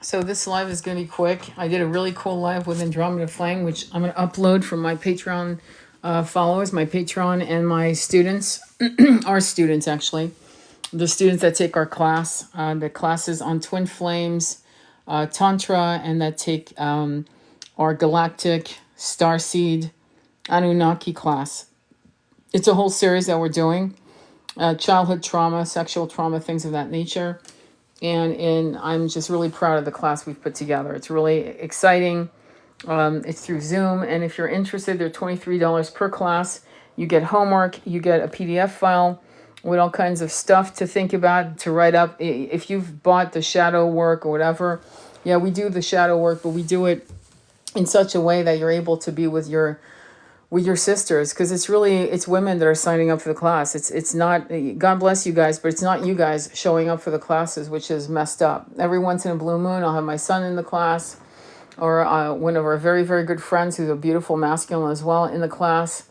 So this live is going to be quick. I did a really cool live with Andromeda Flame, which I'm going to upload for my Patreon followers, my Patreon, and my students, our students actually, the students that take our class, the classes on Twin Flames, Tantra, and that take our Galactic Starseed Anunnaki class. It's a whole series that we're doing, childhood trauma, sexual trauma, things of that nature. And I'm just really proud of the class we've put together. It's really exciting. It's through Zoom, and if you're interested, they're $23 per class. You get homework, you get a PDF file with all kinds of stuff to think about, to write up. If you've bought the shadow work or whatever, yeah, we do the shadow work, but we do it in such a way that you're able to be with your sisters, because it's women that are signing up for the class. It's not, God bless you guys, but it's not you guys showing up for the classes, which is messed up. Every once in a blue moon, I'll have my son in the class, or one of our very, very good friends who's a beautiful masculine as well in the class.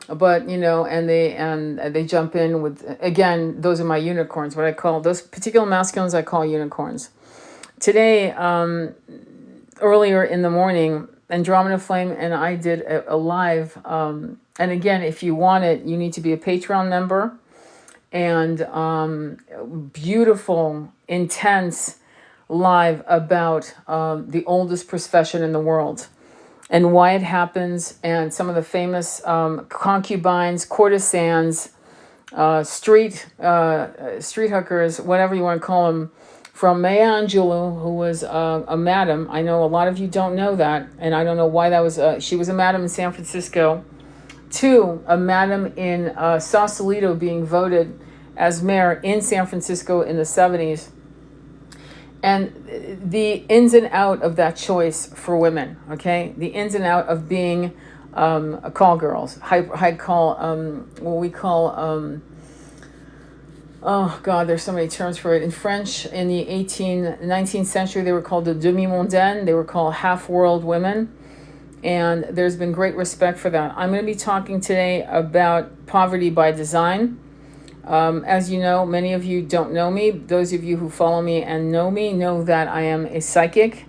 But and they jump in with, again, those are my unicorns. What I call those particular masculines, I call unicorns. Today, earlier in the morning, Andromeda Flame and I did a live. And again, if you want it, you need to be a Patreon member. And beautiful, intense live about the oldest profession in the world and why it happens, and some of the famous concubines, courtesans, street hookers, whatever you want to call them, from Maya Angelou, who was a madam. I know a lot of you don't know that, and I don't know why that was. She was a madam in San Francisco, to a madam in Sausalito being voted as mayor in San Francisco in the 70s. And the ins and out of that choice for women, okay? The ins and out of being call girls, high call, what we call... oh God, there's so many terms for it. In French, in the 19th century, they were called the demi-mondaines. They were called half-world women. And there's been great respect for that. I'm going to be talking today about poverty by design. As you know, many of you don't know me. Those of you who follow me and know me know that I am a psychic.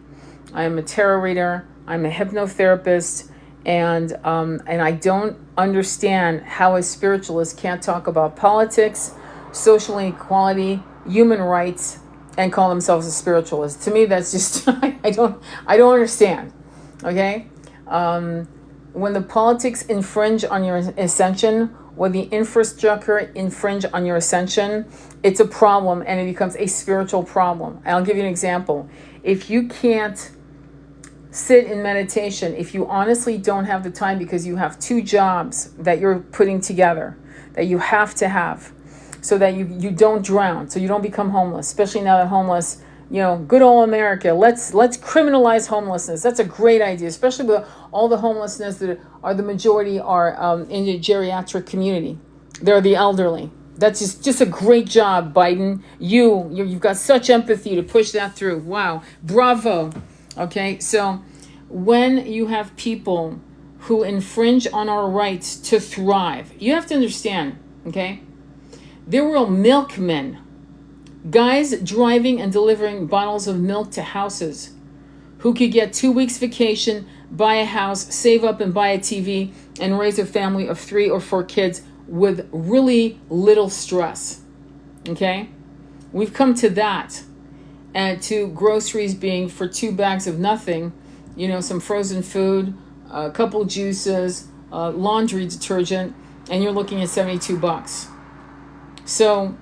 I am a tarot reader. I'm a hypnotherapist. And I don't understand how a spiritualist can't talk about politics, social inequality, human rights, and call themselves a spiritualist. To me, that's just I don't understand. Okay, when the politics infringe on your ascension, when the infrastructure infringe on your ascension, it's a problem, and it becomes a spiritual problem. I'll give you an example. If you can't sit in meditation, if you honestly don't have the time because you have two jobs that you're putting together, that you have to have, so that you don't drown, so you don't become homeless, especially now that homeless, good old America, let's criminalize homelessness. That's a great idea, especially with all the homelessness that are the majority are in the geriatric community. They're the elderly. That's just a great job, Biden. You've got such empathy to push that through. Wow, bravo. Okay, so when you have people who infringe on our rights to thrive, you have to understand, okay? There were milkmen, guys driving and delivering bottles of milk to houses, who could get 2 weeks vacation, buy a house, save up and buy a TV, and raise a family of 3 or 4 kids with really little stress. Okay? We've come to that. And to groceries being for 2 bags of nothing, some frozen food, a couple juices, laundry detergent, and you're looking at $72. So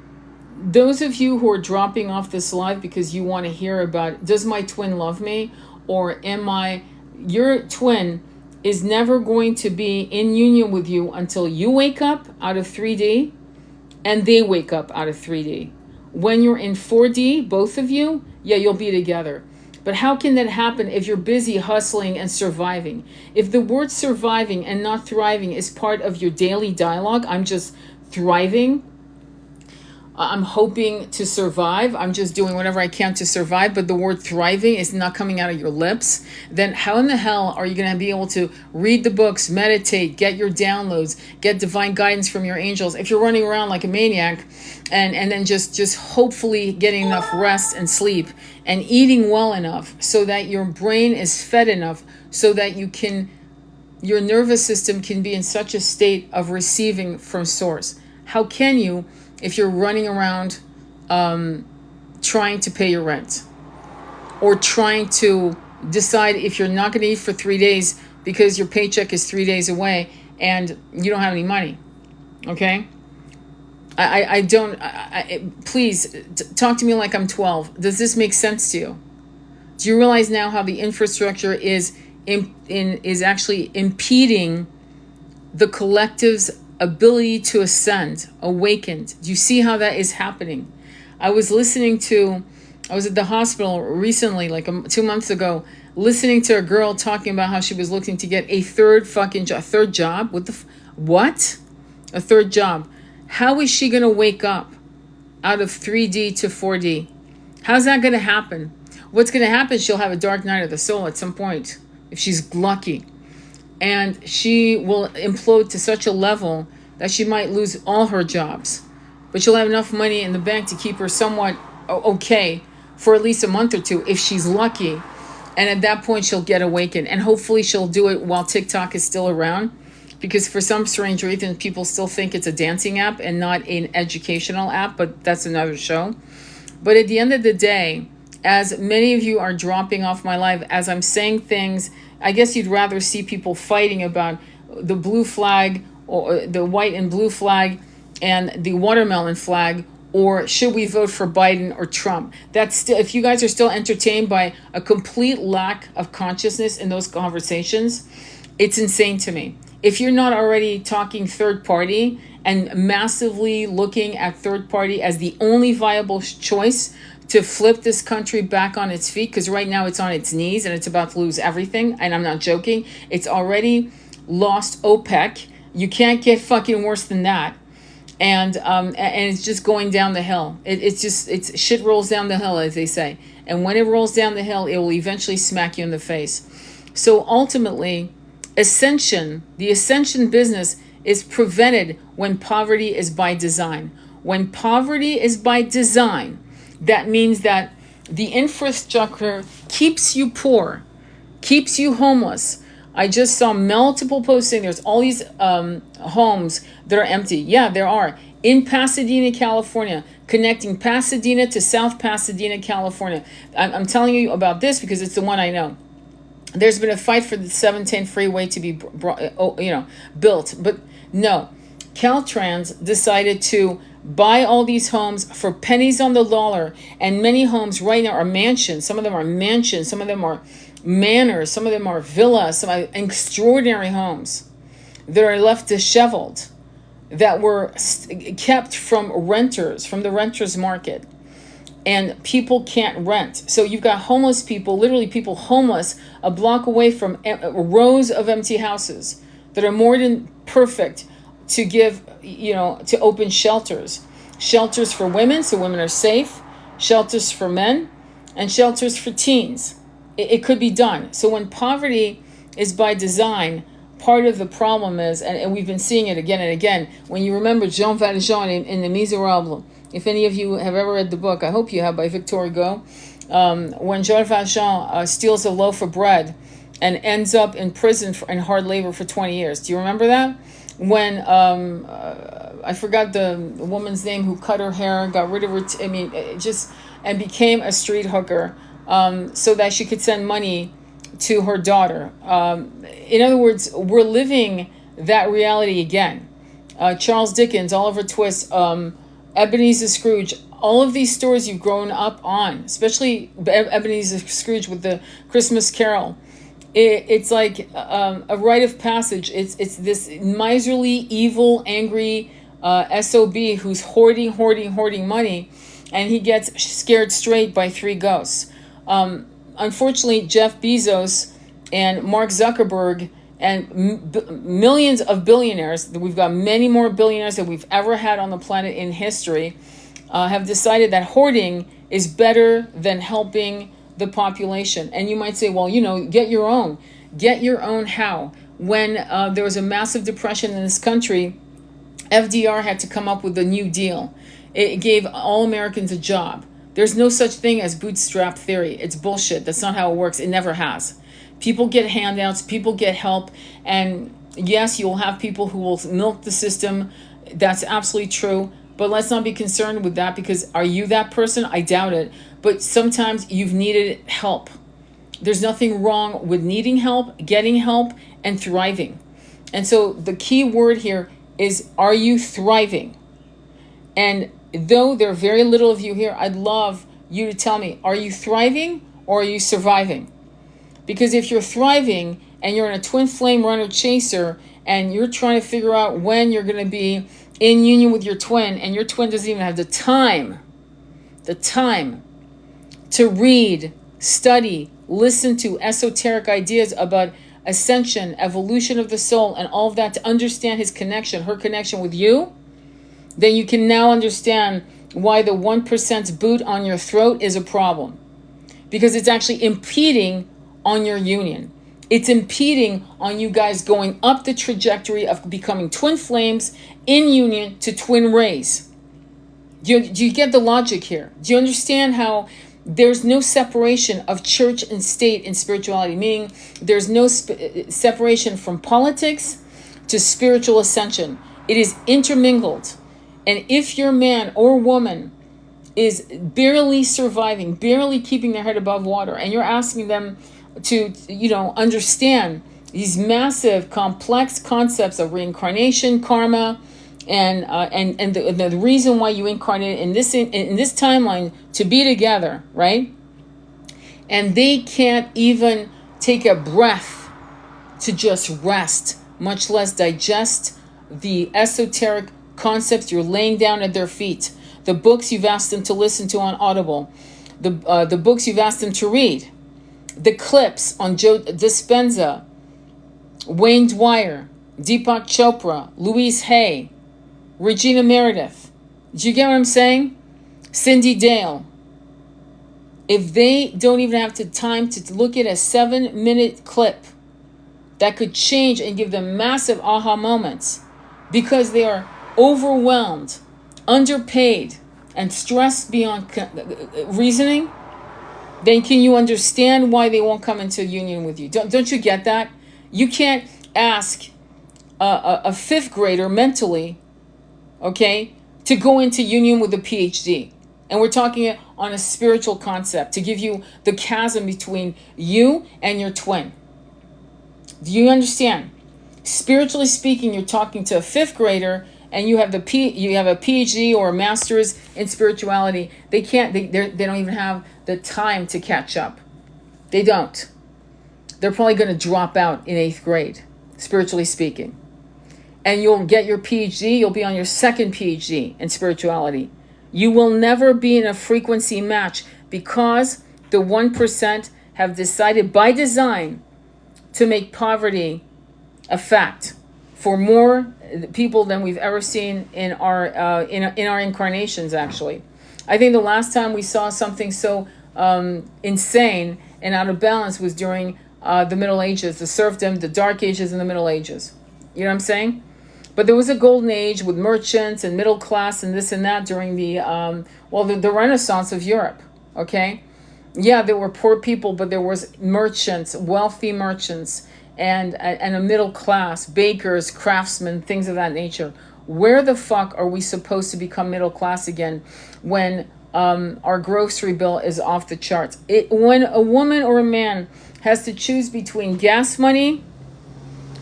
those of you who are dropping off this live because you want to hear about, does my twin love me? Or your twin is never going to be in union with you until you wake up out of 3D and they wake up out of 3D. When you're in 4D, both of you, yeah, you'll be together. But how can that happen if you're busy hustling and surviving? If the word surviving and not thriving is part of your daily dialogue, I'm just thriving. I'm hoping to survive. I'm just doing whatever I can to survive, but the word thriving is not coming out of your lips, then how in the hell are you going to be able to read the books, meditate, get your downloads, get divine guidance from your angels if you're running around like a maniac and then just hopefully getting enough rest and sleep and eating well enough so that your brain is fed enough so that your nervous system can be in such a state of receiving from source? How can you if you're running around trying to pay your rent or trying to decide if you're not going to eat for 3 days because your paycheck is 3 days away and you don't have any money? Okay? I don't, please talk to me like I'm 12. Does this make sense to you? Do you realize now how the infrastructure is actually impeding the collective's ability to ascend, awakened? Do you see how that is happening? I was at the hospital recently, like 2 months ago, listening to a girl talking about how she was looking to get a third job. What? A third job. How is she going to wake up out of 3D to 4D? How's that going to happen? What's going to happen? She'll have a dark night of the soul at some point, if she's lucky. And she will implode to such a level that she might lose all her jobs. But she'll have enough money in the bank to keep her somewhat okay for at least a month or two, if she's lucky. And at that point, she'll get awakened. And hopefully she'll do it while TikTok is still around. Because for some strange reason, people still think it's a dancing app and not an educational app. But that's another show. But at the end of the day, as many of you are dropping off my live, as I'm saying things, I guess you'd rather see people fighting about the blue flag or the white and blue flag and the watermelon flag, or should we vote for Biden or Trump? That's still, if you guys are still entertained by a complete lack of consciousness in those conversations, it's insane to me. If you're not already talking third party and massively looking at third party as the only viable choice to flip this country back on its feet, because right now it's on its knees and it's about to lose everything, and I'm not joking. It's already lost OPEC. You can't get fucking worse than that. And it's just going down the hill. It's shit rolls down the hill, as they say. And when it rolls down the hill, it will eventually smack you in the face. So ultimately, Ascension, the Ascension business, is prevented when poverty is by design. When poverty is by design, that means that the infrastructure keeps you poor, keeps you homeless. I just saw multiple posting. There's all these homes that are empty. Yeah, there are. In Pasadena, California, connecting Pasadena to South Pasadena, California. I'm telling you about this because it's the one I know. There's been a fight for the 710 freeway to be built. But no, Caltrans decided to buy all these homes for pennies on the dollar. And many homes right now are mansions. Some of them are mansions. Some of them are manors. Some of them are villas. Some are extraordinary homes that are left disheveled, that were kept from renters, from the renters market. And people can't rent. So you've got homeless people, literally people homeless, a block away from rows of empty houses that are more than perfect to give, to open shelters. Shelters for women, so women are safe. Shelters for men. And shelters for teens. It could be done. So when poverty is by design, part of the problem is, and we've been seeing it again and again, when you remember Jean Valjean in Les Miserables. If any of you have ever read the book, I hope you have, by Victor Hugo, when Jean Valjean steals a loaf of bread and ends up in prison in hard labor for 20 years. Do you remember that? When, I forgot the woman's name who cut her hair, got rid of her, and became a street hooker so that she could send money to her daughter. In other words, we're living that reality again. Charles Dickens, Oliver Twist, Ebenezer Scrooge, all of these stories you've grown up on, especially Ebenezer Scrooge with the Christmas Carol. It's like a rite of passage. It's this miserly, evil, angry SOB who's hoarding money, and he gets scared straight by three ghosts. Unfortunately, Jeff Bezos and Mark Zuckerberg and millions of billionaires, we've got many more billionaires than we've ever had on the planet in history, have decided that hoarding is better than helping the population. And you might say, well, get your own. Get your own how? When there was a massive depression in this country, FDR had to come up with a New Deal. It gave all Americans a job. There's no such thing as bootstrap theory. It's bullshit. That's not how it works. It never has. People get handouts, people get help, and yes, you'll have people who will milk the system. That's absolutely true. But let's not be concerned with that, because are you that person? I doubt it. But sometimes you've needed help. There's nothing wrong with needing help, getting help, and thriving. And so the key word here is, are you thriving? And though there are very little of you here, I'd love you to tell me, are you thriving or are you surviving? Because if you're thriving and you're in a twin flame runner chaser and you're trying to figure out when you're going to be in union with your twin, and your twin doesn't even have the time to read, study, listen to esoteric ideas about ascension, evolution of the soul, and all of that to understand his connection, her connection with you, then you can now understand why the 1%'s boot on your throat is a problem. Because it's actually impeding on your union. It's impeding on you guys going up the trajectory of becoming twin flames in union to twin rays. Do you get the logic here? Do you understand how there's no separation of church and state in spirituality? Meaning there's no separation from politics to spiritual ascension. It is intermingled. And if your man or woman is barely surviving, barely keeping their head above water, and you're asking them to, understand these massive, complex concepts of reincarnation, karma, and the reason why you incarnated in this timeline to be together, right? And they can't even take a breath to just rest, much less digest the esoteric concepts you're laying down at their feet, the books you've asked them to listen to on Audible, the books you've asked them to read, the clips on Joe Dispenza, Wayne Dwyer, Deepak Chopra, Louise Hay, Regina Meredith. Do you get what I'm saying? Cindy Dale. If they don't even have the time to look at a 7-minute clip that could change and give them massive aha moments because they are overwhelmed, underpaid, and stressed beyond reasoning, then can you understand why they won't come into union with you? Don't you get that? You can't ask a fifth grader mentally, okay, to go into union with a PhD. And we're talking on a spiritual concept to give you the chasm between you and your twin. Do you understand? Spiritually speaking, you're talking to a fifth grader, and you have a PhD or a master's in spirituality. They don't even have the time to catch up. They don't. They're probably going to drop out in 8th grade, spiritually speaking. And you'll get your PhD, you'll be on your second PhD in spirituality. You will never be in a frequency match because the 1% have decided by design to make poverty a fact for more people than we've ever seen in our incarnations. Actually, I think the last time we saw something so insane and out of balance was during the Middle Ages, the serfdom, the Dark Ages, and the Middle Ages. You know what I'm saying? But there was a golden age with merchants and middle class and this and that during the Renaissance of Europe. Okay, yeah, there were poor people, but there was merchants, wealthy merchants, and a middle class, bakers, craftsmen, things of that nature. Where the fuck are we supposed to become middle class again when our grocery bill is off the charts? When a woman or a man has to choose between gas money,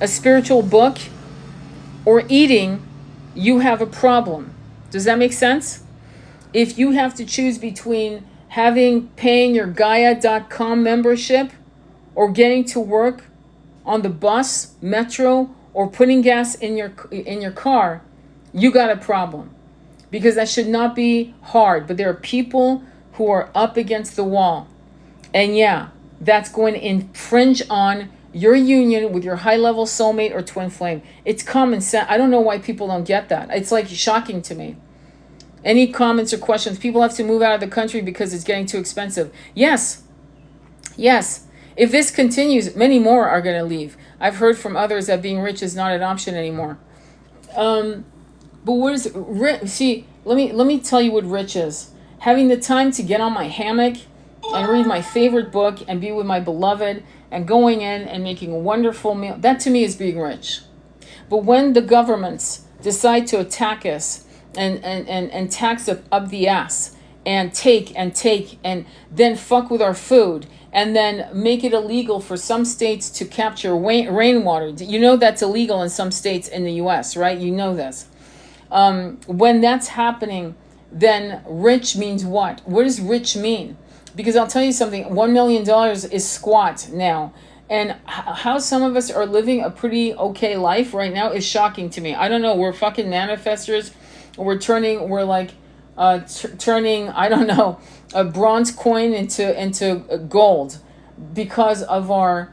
a spiritual book, or eating, you have a problem. Does that make sense? If you have to choose between paying your Gaia.com membership or getting to work on the bus, metro, or putting gas in your car, you got a problem. Because that should not be hard. But there are people who are up against the wall. And yeah, that's going to infringe on your union with your high-level soulmate or twin flame. It's common sense. I don't know why people don't get that. It's like shocking to me. Any comments or questions? People have to move out of the country because it's getting too expensive. Yes. Yes. If this continues, many more are going to leave. I've heard from others that being rich is not an option anymore. But what is rich? See, let me tell you what rich is. Having the time to get on my hammock and read my favorite book and be with my beloved and going in and making a wonderful meal. That to me is being rich. But when the governments decide to attack us and tax up the ass and take and then fuck with our food and then make it illegal for some states to capture rainwater. You know that's illegal in some states in the US, right? You know this. When that's happening, then rich means what? What does rich mean? Because I'll tell you something, $1 million is squat now. And how some of us are living a pretty okay life right now is shocking to me. I don't know, we're fucking manifestors. We're like turning, I don't know, a bronze coin into gold because of our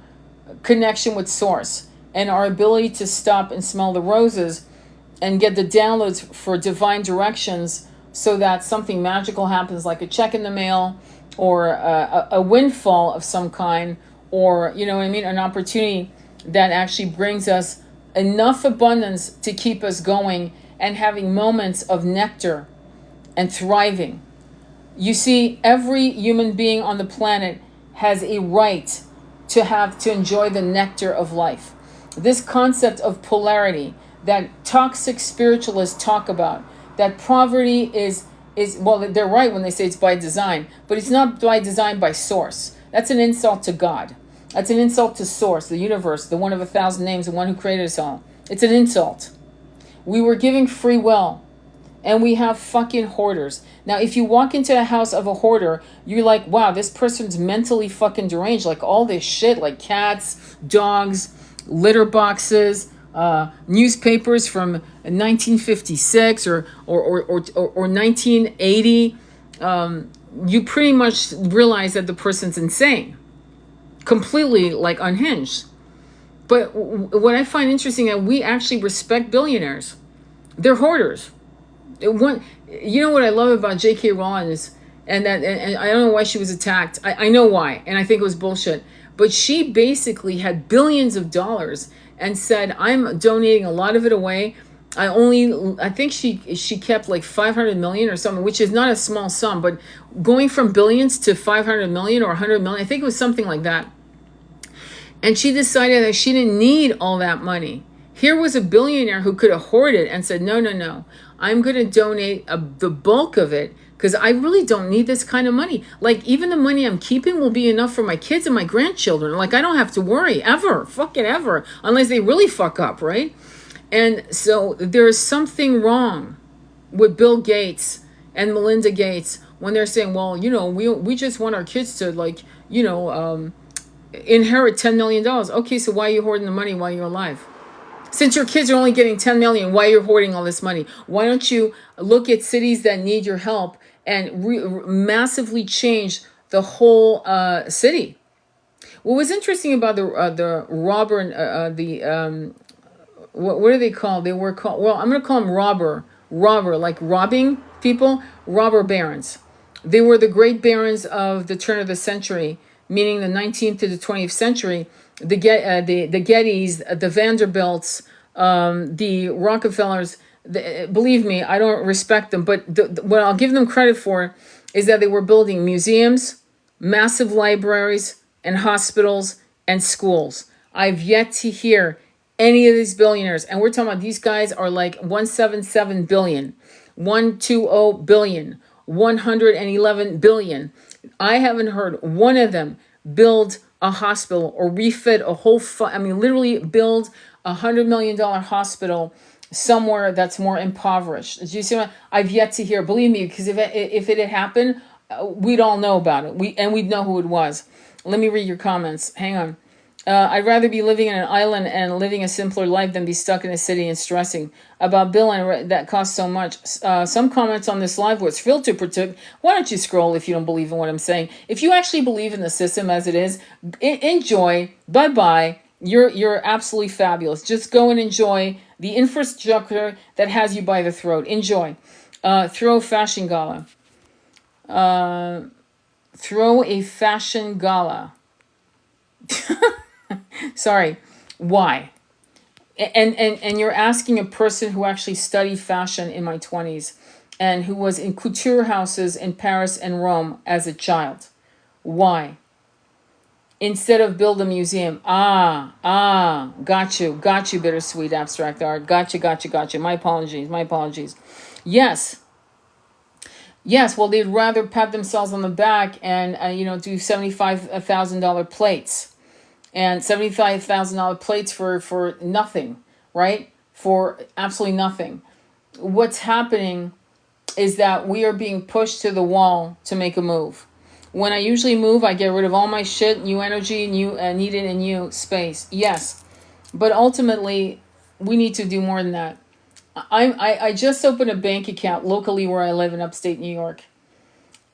connection with source and our ability to stop and smell the roses and get the downloads for divine directions so that something magical happens, like a check in the mail or a windfall of some kind, or, you know what I mean, an opportunity that actually brings us enough abundance to keep us going and having moments of nectar and thriving. You see, every human being on the planet has a right to enjoy the nectar of life. This concept of polarity that toxic spiritualists talk about, that poverty is well, they're right when they say it's by design, but it's not by design, by source. That's an insult to God. That's an insult to source, the universe, the one of 1,000 names, the one who created us all. It's an insult. We were giving free will, and we have fucking hoarders. Now, if you walk into a house of a hoarder, you're like, wow, this person's mentally fucking deranged. Like all this shit, like cats, dogs, litter boxes, newspapers from 1956 or 1980. You pretty much realize that the person's insane, completely like unhinged. But what I find interesting is that we actually respect billionaires. They're hoarders. You know what I love about J.K. Rowling is, and I don't know why she was attacked. I know why, and I think it was bullshit. But she basically had billions of dollars and said, I'm donating a lot of it away. I think she kept like 500 million or something, which is not a small sum, but going from billions to 500 million or 100 million, I think it was something like that. And she decided that she didn't need all that money. Here was a billionaire who could have hoarded and said, no, I'm going to donate the bulk of it because I really don't need this kind of money. Like, even the money I'm keeping will be enough for my kids and my grandchildren. Like, I don't have to worry ever, fucking ever, unless they really fuck up, right? And so there is something wrong with Bill Gates and Melinda Gates when they're saying, well, we just want our kids to, like, inherit $10 million. Okay, so why are you hoarding the money while you're alive? Since your kids are only getting 10 million, why are you hoarding all this money? Why don't you look at cities that need your help and massively change the whole city? What was interesting about the robber, what are they called? They were called, well, I'm going to call them robber, like robbing people, robber barons. They were the great barons of the turn of the century, meaning the 19th to the 20th century. The Gettys, the Vanderbilts, the Rockefellers, believe me, I don't respect them, but what I'll give them credit for is that they were building museums, massive libraries, and hospitals and schools. I've yet to hear any of these billionaires, and we're talking about these guys are like 177 billion, 120 billion, 111 billion. I haven't heard one of them build a hospital or refit a whole, literally build $100 million hospital somewhere that's more impoverished. Do you see what I've yet to hear? Believe me, because if it had happened, we'd all know about it. We'd know who it was. Let me read your comments. Hang on. I'd rather be living in an island and living a simpler life than be stuck in a city and stressing about bill and that costs so much. Some comments on this live was filter protect. Why don't you scroll if you don't believe in what I'm saying? If you actually believe in the system as it is, enjoy. Bye-bye. You're absolutely fabulous. Just go and enjoy the infrastructure that has you by the throat. Enjoy. Throw a fashion gala. Throw a fashion gala. Sorry. Why? And you're asking a person who actually studied fashion in my 20s and who was in couture houses in Paris and Rome as a child. Why? Instead of build a museum. Got you, bittersweet abstract art. Got you. My apologies. Yes, well, they'd rather pat themselves on the back and, do $75,000 plates. And $75,000 plates for nothing, right? For absolutely nothing. What's happening is that we are being pushed to the wall to make a move. When I usually move, I get rid of all my shit, new energy, new needed and new space. Yes, but ultimately, we need to do more than that. I just opened a bank account locally where I live in upstate New York.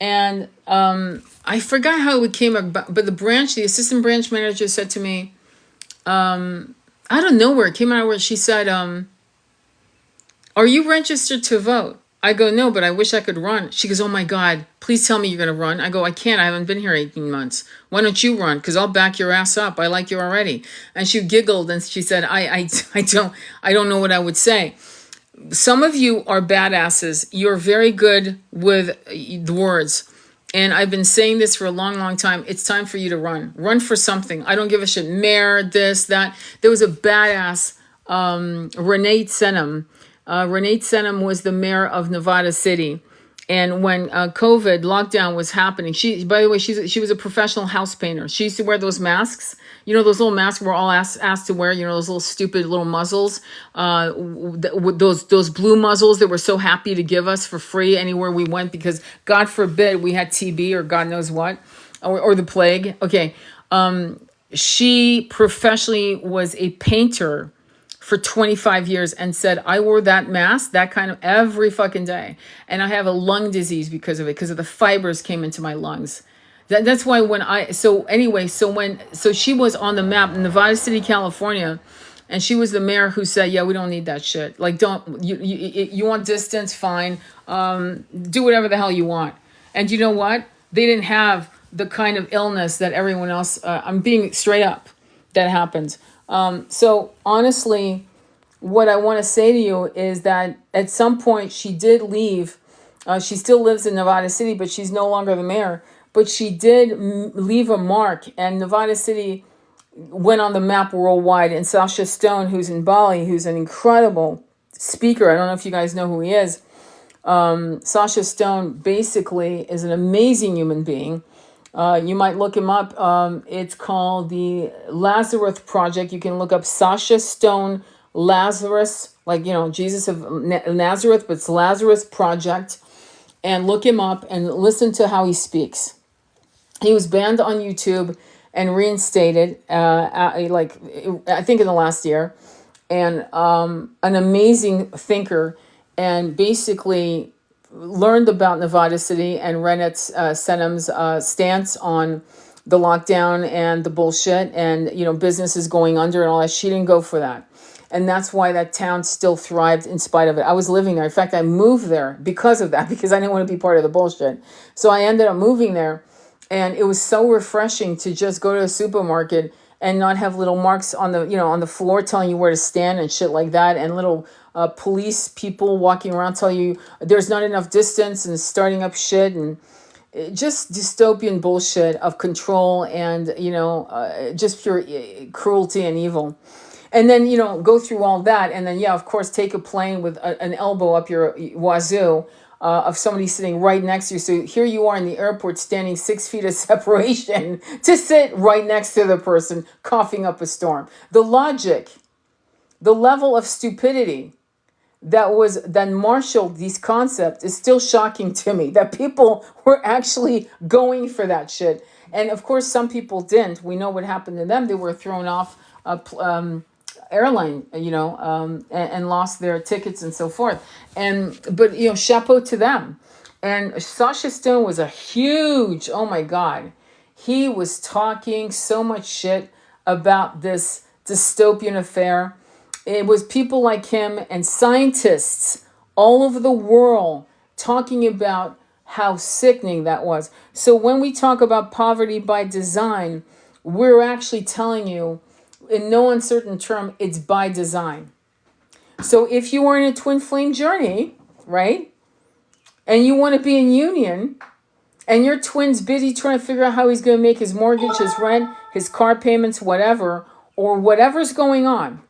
And I forgot how it came about, but the assistant branch manager said to me, I don't know where it came out, where she said, are you registered to vote? I go, no, but I wish I could run. She goes, oh my God, please tell me you're going to run. I go, I can't. I haven't been here 18 months. Why don't you run? Because I'll back your ass up. I like you already. And she giggled and she said, I don't know what I would say. Some of you are badasses. You're very good with the words. And I've been saying this for a long, long time. It's time for you to run. Run for something. I don't give a shit. Mayor, this, that. There was a badass, Renee Senum. Renee Senum was the mayor of Nevada City. And when COVID lockdown was happening, by the way, she was a professional house painter. She used to wear those masks. Those little masks we're all asked to wear, those little stupid little muzzles, those blue muzzles that were so happy to give us for free anywhere we went, because God forbid we had TB or God knows what, or the plague. Okay. She professionally was a painter for 25 years and said, I wore that mask, that kind of every fucking day. And I have a lung disease because of it, because of the fibers came into my lungs. That's why so she was on the map in Nevada City, California, and she was the mayor who said, yeah, we don't need that shit. Like, you want distance, fine. Do whatever the hell you want. And you know what? They didn't have the kind of illness that everyone else, I'm being straight up, that happened. So honestly, what I want to say to you is that at some point she did leave. She still lives in Nevada City, but she's no longer the mayor. But she did leave a mark, and Nevada City went on the map worldwide. And Sasha Stone, who's in Bali, who's an incredible speaker. I don't know if you guys know who he is. Sasha Stone basically is an amazing human being. You might look him up. It's called the Lazarus Project. You can look up Sasha Stone Lazarus, like, Jesus of Nazareth, but it's Lazarus Project. And look him up and listen to how he speaks. He was banned on YouTube and reinstated, I think in the last year. And an amazing thinker, and basically learned about Nevada City and Renee Senum's stance on the lockdown and the bullshit and, businesses going under and all that. She didn't go for that. And that's why that town still thrived in spite of it. I was living there. In fact, I moved there because of that, because I didn't want to be part of the bullshit. So I ended up moving there. And it was so refreshing to just go to a supermarket and not have little marks on the floor telling you where to stand and shit like that, and little police people walking around telling you there's not enough distance and starting up shit, and just dystopian bullshit of control and just pure cruelty and evil. And then go through all that, and then of course take a plane with an elbow up your wazoo. Of somebody sitting right next to you. So here you are in the airport standing 6 feet of separation to sit right next to the person coughing up a storm. The logic, the level of stupidity that marshaled these concepts is still shocking to me, that people were actually going for that shit. And of course, some people didn't. We know what happened to them. They were thrown off airline, and lost their tickets and so forth. But chapeau to them. And Sasha Stone was a huge, oh my God, he was talking so much shit about this dystopian affair. It was people like him and scientists all over the world talking about how sickening that was. So when we talk about poverty by design, we're actually telling you, in no uncertain term, it's by design. So if you are in a twin flame journey, right, and you want to be in union, and your twin's busy trying to figure out how he's going to make his mortgage, his rent, his car payments, whatever, or whatever's going on,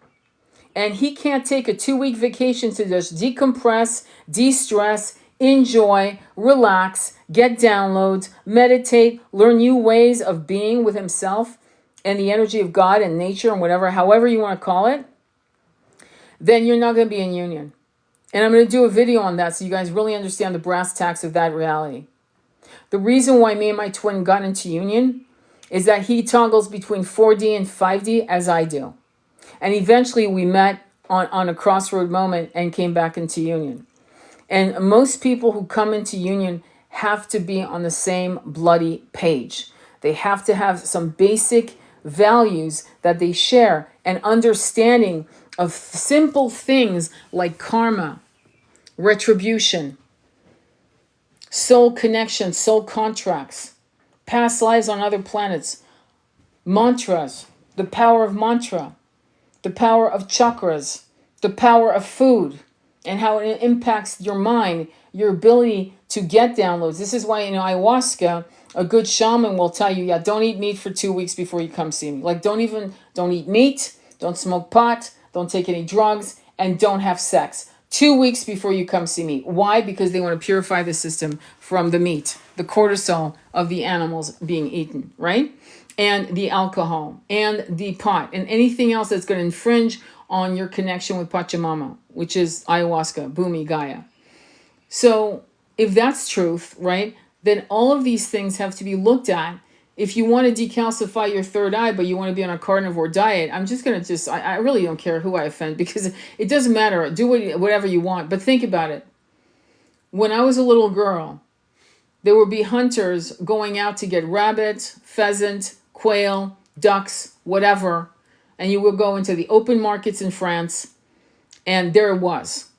and he can't take a 2-week vacation to just decompress, de-stress, enjoy, relax, get downloads, meditate, learn new ways of being with himself and the energy of God and nature and whatever, however you want to call it, then you're not going to be in union. And I'm going to do a video on that so you guys really understand the brass tacks of that reality. The reason why me and my twin got into union is that he toggles between 4D and 5D as I do. And eventually we met on a crossroad moment and came back into union. And most people who come into union have to be on the same bloody page. They have to have some basic values that they share, and understanding of simple things like karma, retribution, soul connection, soul contracts, past lives on other planets, mantras, the power of mantra, the power of chakras, the power of food, and how it impacts your mind, your ability to get downloads. This is why, ayahuasca, a good shaman will tell you, yeah, don't eat meat for 2 weeks before you come see me. Like, don't eat meat, don't smoke pot, don't take any drugs, and don't have sex 2 weeks before you come see me. Why? Because they want to purify the system from the meat, the cortisol of the animals being eaten, right? And the alcohol, and the pot, and anything else that's going to infringe on your connection with Pachamama, which is ayahuasca, Bhumi, Gaia. So if that's truth, right, then all of these things have to be looked at. If you want to decalcify your third eye, but you want to be on a carnivore diet, I'm just going to I really don't care who I offend, because it doesn't matter. Do whatever you want. But think about it. When I was a little girl, there would be hunters going out to get rabbit, pheasant, quail, ducks, whatever. And you would go into the open markets in France, and there it was.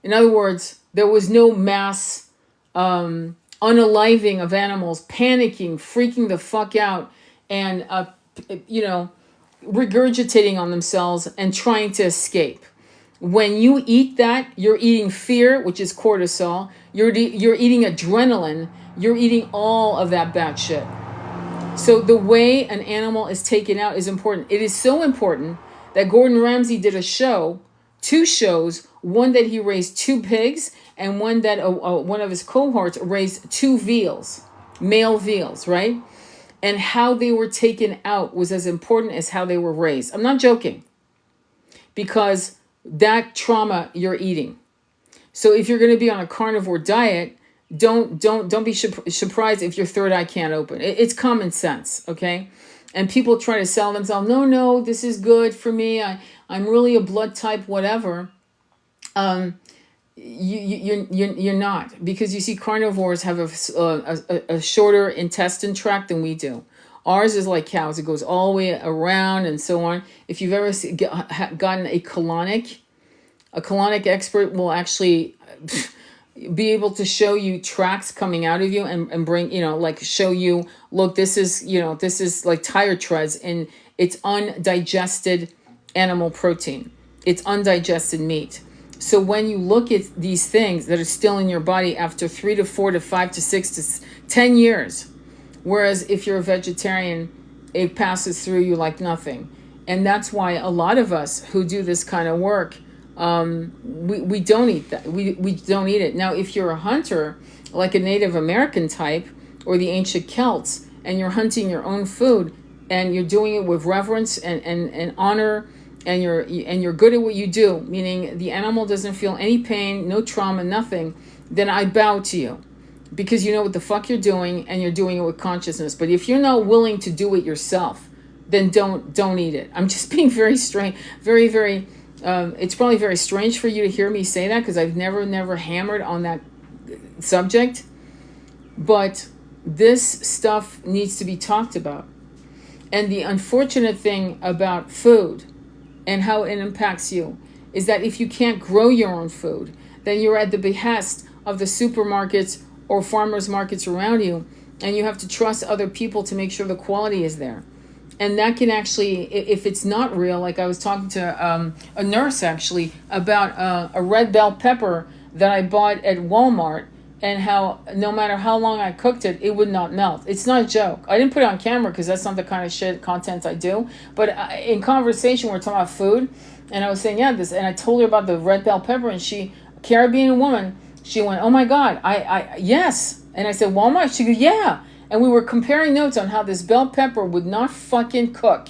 In other words, there was no mass unaliving of animals, panicking, freaking the fuck out, and regurgitating on themselves and trying to escape. When you eat that, you're eating fear, which is cortisol. You're eating adrenaline. You're eating all of that bad shit. So the way an animal is taken out is important. It is so important that Gordon Ramsay did two shows, one that he raised 2 pigs, and one that one of his cohorts raised 2 veals, male veals, right? And how they were taken out was as important as how they were raised. I'm not joking, because that trauma you're eating. So if you're going to be on a carnivore diet, don't be surprised if your third eye can't open. It's common sense, okay? And people try to sell themselves, no, this is good for me. I'm really a blood type, whatever. You're not, because you see, carnivores have a shorter intestine tract than we do. Ours is like cows; it goes all the way around and so on. If you've ever gotten a colonic expert will actually be able to show you tracts coming out of you and bring, like show you, look, this is like tire treads, and it's undigested animal protein. It's undigested meat. So when you look at these things that are still in your body after 3 to 4 to 5 to 6 to 10 years, whereas if you're a vegetarian, it passes through you like nothing. And that's why a lot of us who do this kind of work, we don't eat that. We don't eat it. Now, if you're a hunter, like a Native American type or the ancient Celts, and you're hunting your own food and you're doing it with reverence and honor, and you're good at what you do, meaning the animal doesn't feel any pain, no trauma, nothing, then I bow to you, because you know what the fuck you're doing, and you're doing it with consciousness. But if you're not willing to do it yourself, then don't eat it. I'm just being very strange, very, very. It's probably very strange for you to hear me say that, because I've never hammered on that subject. But this stuff needs to be talked about. And the unfortunate thing about food and how it impacts you is that if you can't grow your own food, then you're at the behest of the supermarkets or farmers markets around you, and you have to trust other people to make sure the quality is there. And that can actually, if it's not real, like I was talking to a nurse actually about a red bell pepper that I bought at Walmart, and how no matter how long I cooked it, it would not melt. It's not a joke. I didn't put it on camera because that's not the kind of content I do. But in conversation, we're talking about food, and I was saying, yeah, this, and I told her about the red bell pepper, and she, Caribbean woman, she went, oh my God, yes. And I said, Walmart? She goes, yeah. And we were comparing notes on how this bell pepper would not fucking cook.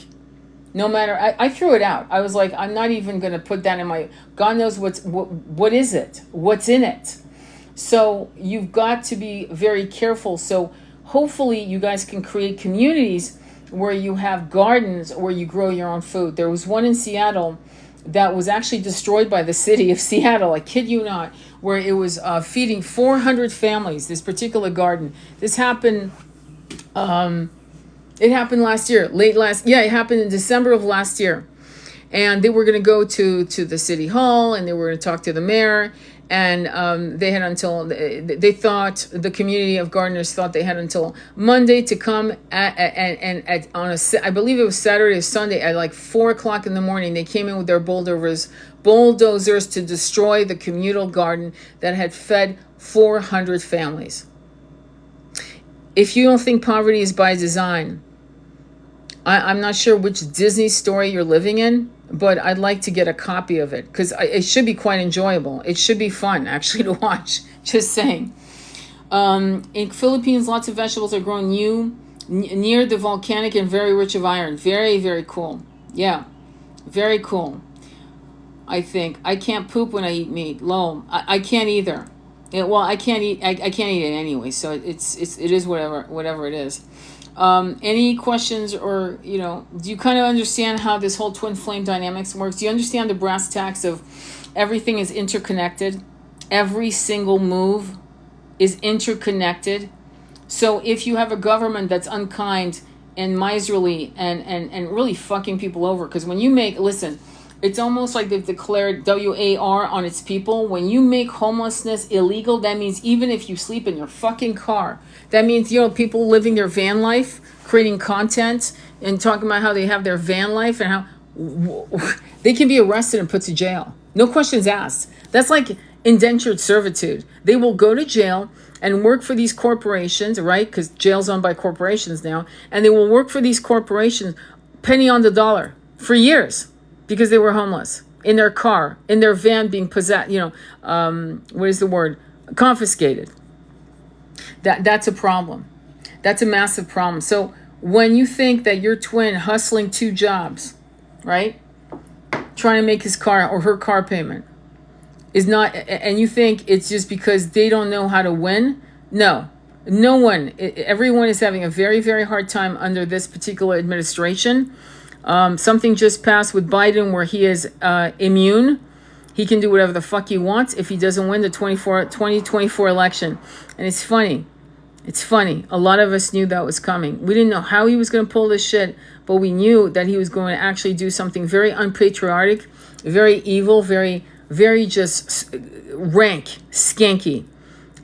No matter, I threw it out. I was like, I'm not even going to put that in my, God knows what is it? What's in it? So you've got to be very careful. So hopefully you guys can create communities where you have gardens where you grow your own food. There was one in Seattle that was actually destroyed by the city of Seattle, I kid you not, where it was feeding 400 families, this particular garden. This happened, it happened last year, it happened in December of last year. And they were going to go to the city hall, and they were going to talk to the mayor. And they had until, they thought, the community of gardeners thought they had until Monday to come on I believe it was Saturday or Sunday at like 4:00 in the morning. They came in with their bulldozers to destroy the communal garden that had fed 400 families. If you don't think poverty is by design, I'm not sure which Disney story you're living in, but I'd like to get a copy of it because it should be quite enjoyable. It should be fun, actually, to watch. Just saying. In Philippines, lots of vegetables are grown near the volcanic and very rich of iron. Very, very cool. Yeah, very cool. I think I can't poop when I eat meat. Lol, I can't either. I can't eat. I can't eat it anyway. So it is whatever it is. Any questions, or do you kind of understand how this whole twin flame dynamics works? Do you understand the brass tacks of everything is interconnected? Every single move is interconnected. So if you have a government that's unkind and miserly and really fucking people over, because when you listen, it's almost like they've declared WAR on its people. When you make homelessness illegal, that means even if you sleep in your fucking car, that means, people living their van life, creating content and talking about how they have their van life and how they can be arrested and put to jail. No questions asked. That's like indentured servitude. They will go to jail and work for these corporations, right? Because jail's owned by corporations now. And they will work for these corporations penny on the dollar for years because they were homeless in their car, in their van being possessed, what is the word? Confiscated. That's a problem. That's a massive problem. So when you think that your twin hustling 2 jobs, right, trying to make his car or her car payment is not, and you think it's just because they don't know how to win, no one, everyone is having a very, very hard time under this particular administration. Something just passed with Biden where he is immune. He can do whatever the fuck he wants if he doesn't win the 2024 election. And it's funny. A lot of us knew that was coming. We didn't know how he was going to pull this shit, but we knew that he was going to actually do something very unpatriotic, very evil, very, very just rank, skanky.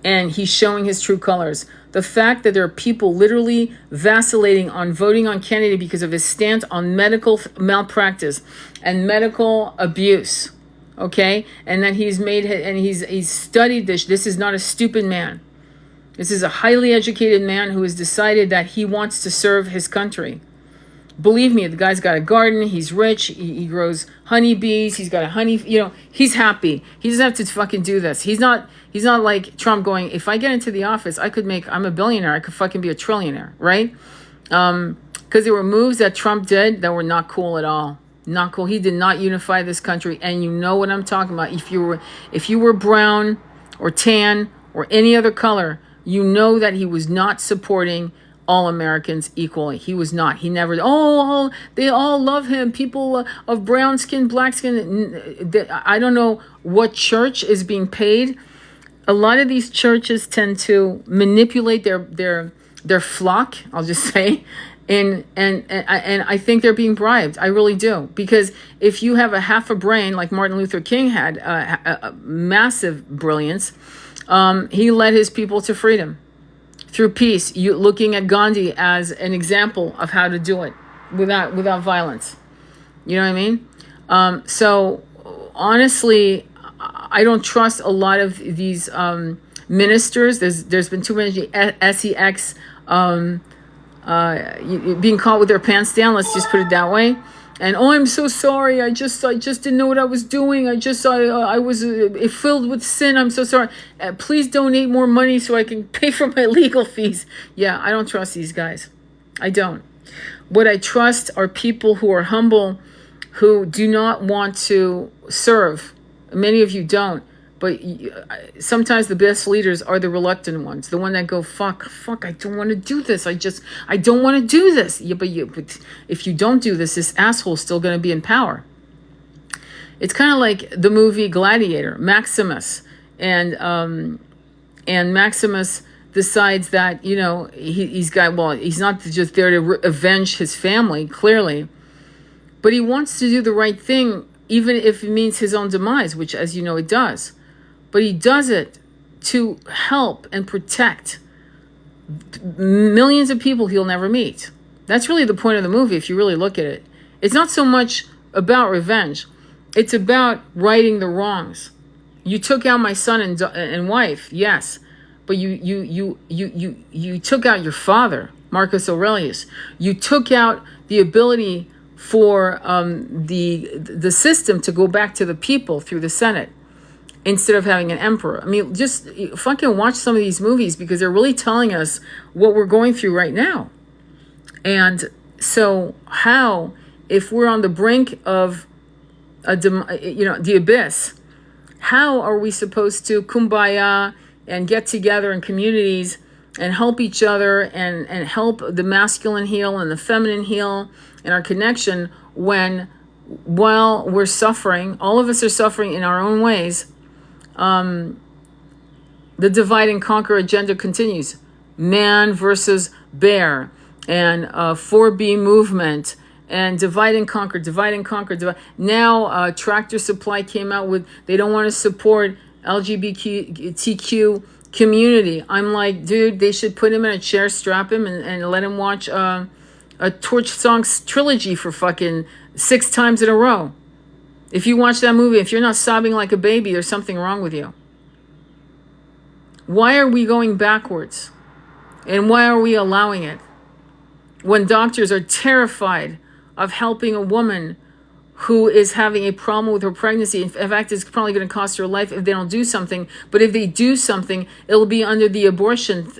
And he's showing his true colors. The fact that there are people literally vacillating on voting on Kennedy because of his stance on medical malpractice and medical abuse. Okay, and that he's studied this. This is not a stupid man. This is a highly educated man who has decided that he wants to serve his country. Believe me, the guy's got a garden. He's rich. He grows honeybees. He's got a honey. He's happy. He doesn't have to fucking do this. He's not like Trump going, if I get into the office, I'm a billionaire. I could fucking be a trillionaire, right? Because there were moves that Trump did that were not cool at all. Not cool. He did not unify this country, and you know what I'm talking about. If you were brown or tan or any other color, you know that he was not supporting all Americans equally. He was not. He never. They all love him. People of brown skin, black skin. I don't know what church is being paid. A lot of these churches tend to manipulate their flock. I'll just say. And I think they're being bribed. I really do. Because if you have a half a brain like Martin Luther King had, a massive brilliance, He led his people to freedom through peace. You looking at Gandhi as an example of how to do it without violence. You know what I mean? So honestly, I don't trust a lot of these ministers. There's been too many sex being caught with their pants down. Let's just put it that way. And I'm so sorry. I just didn't know what I was doing. I was filled with sin. I'm so sorry. Please donate more money so I can pay for my legal fees. Yeah, I don't trust these guys. I don't. What I trust are people who are humble, who do not want to serve. Many of you don't. But sometimes the best leaders are the reluctant ones, the one that go, fuck, I don't want to do this. I don't want to do this. Yeah, but if you don't do this asshole's still going to be in power. It's kind of like the movie Gladiator, Maximus, and Maximus decides that he's not just there to avenge his family, clearly, but he wants to do the right thing, even if it means his own demise, which, as you know, it does. But he does it to help and protect millions of people he'll never meet. That's really the point of the movie, if you really look at it. It's not so much about revenge. It's about righting the wrongs. You took out my son and wife, yes, but you took out your father, Marcus Aurelius. You took out the ability for the system to go back to the people through the Senate, instead of having an emperor. I mean, just fucking watch some of these movies, because they're really telling us what we're going through right now. And so how, if we're on the brink of the abyss, how are we supposed to kumbaya and get together in communities and help each other and help the masculine heal and the feminine heal and our connection when, while we're suffering, all of us are suffering in our own ways, the divide and conquer agenda continues. Man versus bear, and 4B movement, and divide and conquer. Now Tractor Supply came out with, they don't want to support LGBTQ community. I'm like, dude, they should put him in a chair, strap him, and let him watch a Torch Songs trilogy for fucking 6 times in a row. If you watch that movie, if you're not sobbing like a baby, there's something wrong with you. Why are we going backwards? And why are we allowing it? When doctors are terrified of helping a woman who is having a problem with her pregnancy. In fact, it's probably going to cost her life if they don't do something. But if they do something, it'll be under the abortion,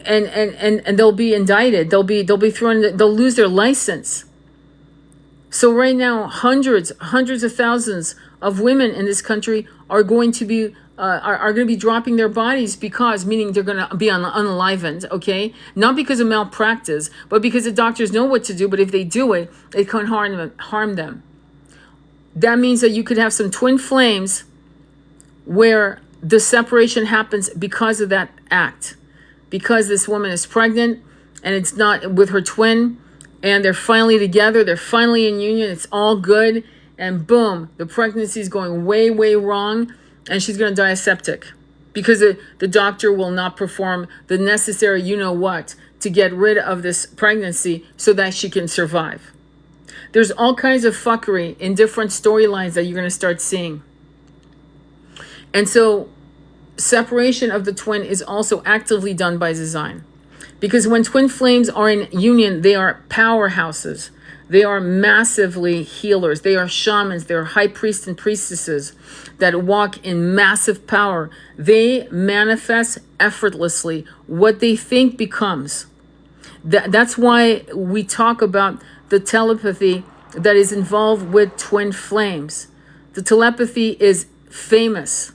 and they'll be indicted. They'll be thrown. They'll lose their license. So right now, hundreds of thousands of women in this country are going to be dropping their bodies meaning they're going to be unalivened, okay? Not because of malpractice, but because the doctors know what to do, but if they do it, it can harm them. That means that you could have some twin flames where the separation happens because of that act. Because this woman is pregnant and it's not with her twin, and they're finally together, they're finally in union, it's all good, and boom, the pregnancy is going way, way wrong, and she's going to die of septic because the doctor will not perform the necessary you-know-what to get rid of this pregnancy so that she can survive. There's all kinds of fuckery in different storylines that you're going to start seeing. And so separation of the twin is also actively done by design. Because when twin flames are in union, they are powerhouses. They are massively healers. They are shamans. They are high priests and priestesses that walk in massive power. They manifest effortlessly. What they think becomes. That's why we talk about the telepathy that is involved with twin flames. The telepathy is famous.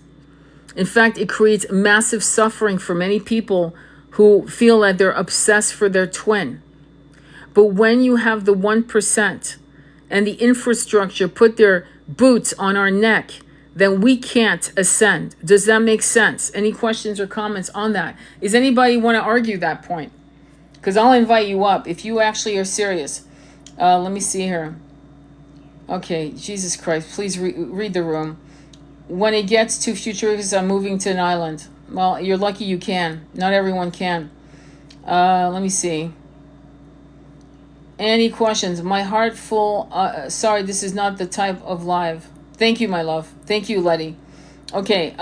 In fact, it creates massive suffering for many people who feel that they're obsessed for their twin. But when you have the 1% and the infrastructure put their boots on our neck, then we can't ascend. Does that make sense? Any questions or comments on that? Does anybody want to argue that point? Because I'll invite you up if you actually are serious. Let me see here. Okay, Jesus Christ, please read the room. when it gets to futurists, I'm moving to an island. Well, you're lucky you can. Not everyone can. Let me see. Any questions? My heart full. Sorry, this is not the type of live. Thank you, my love. Thank you, Letty. Okay.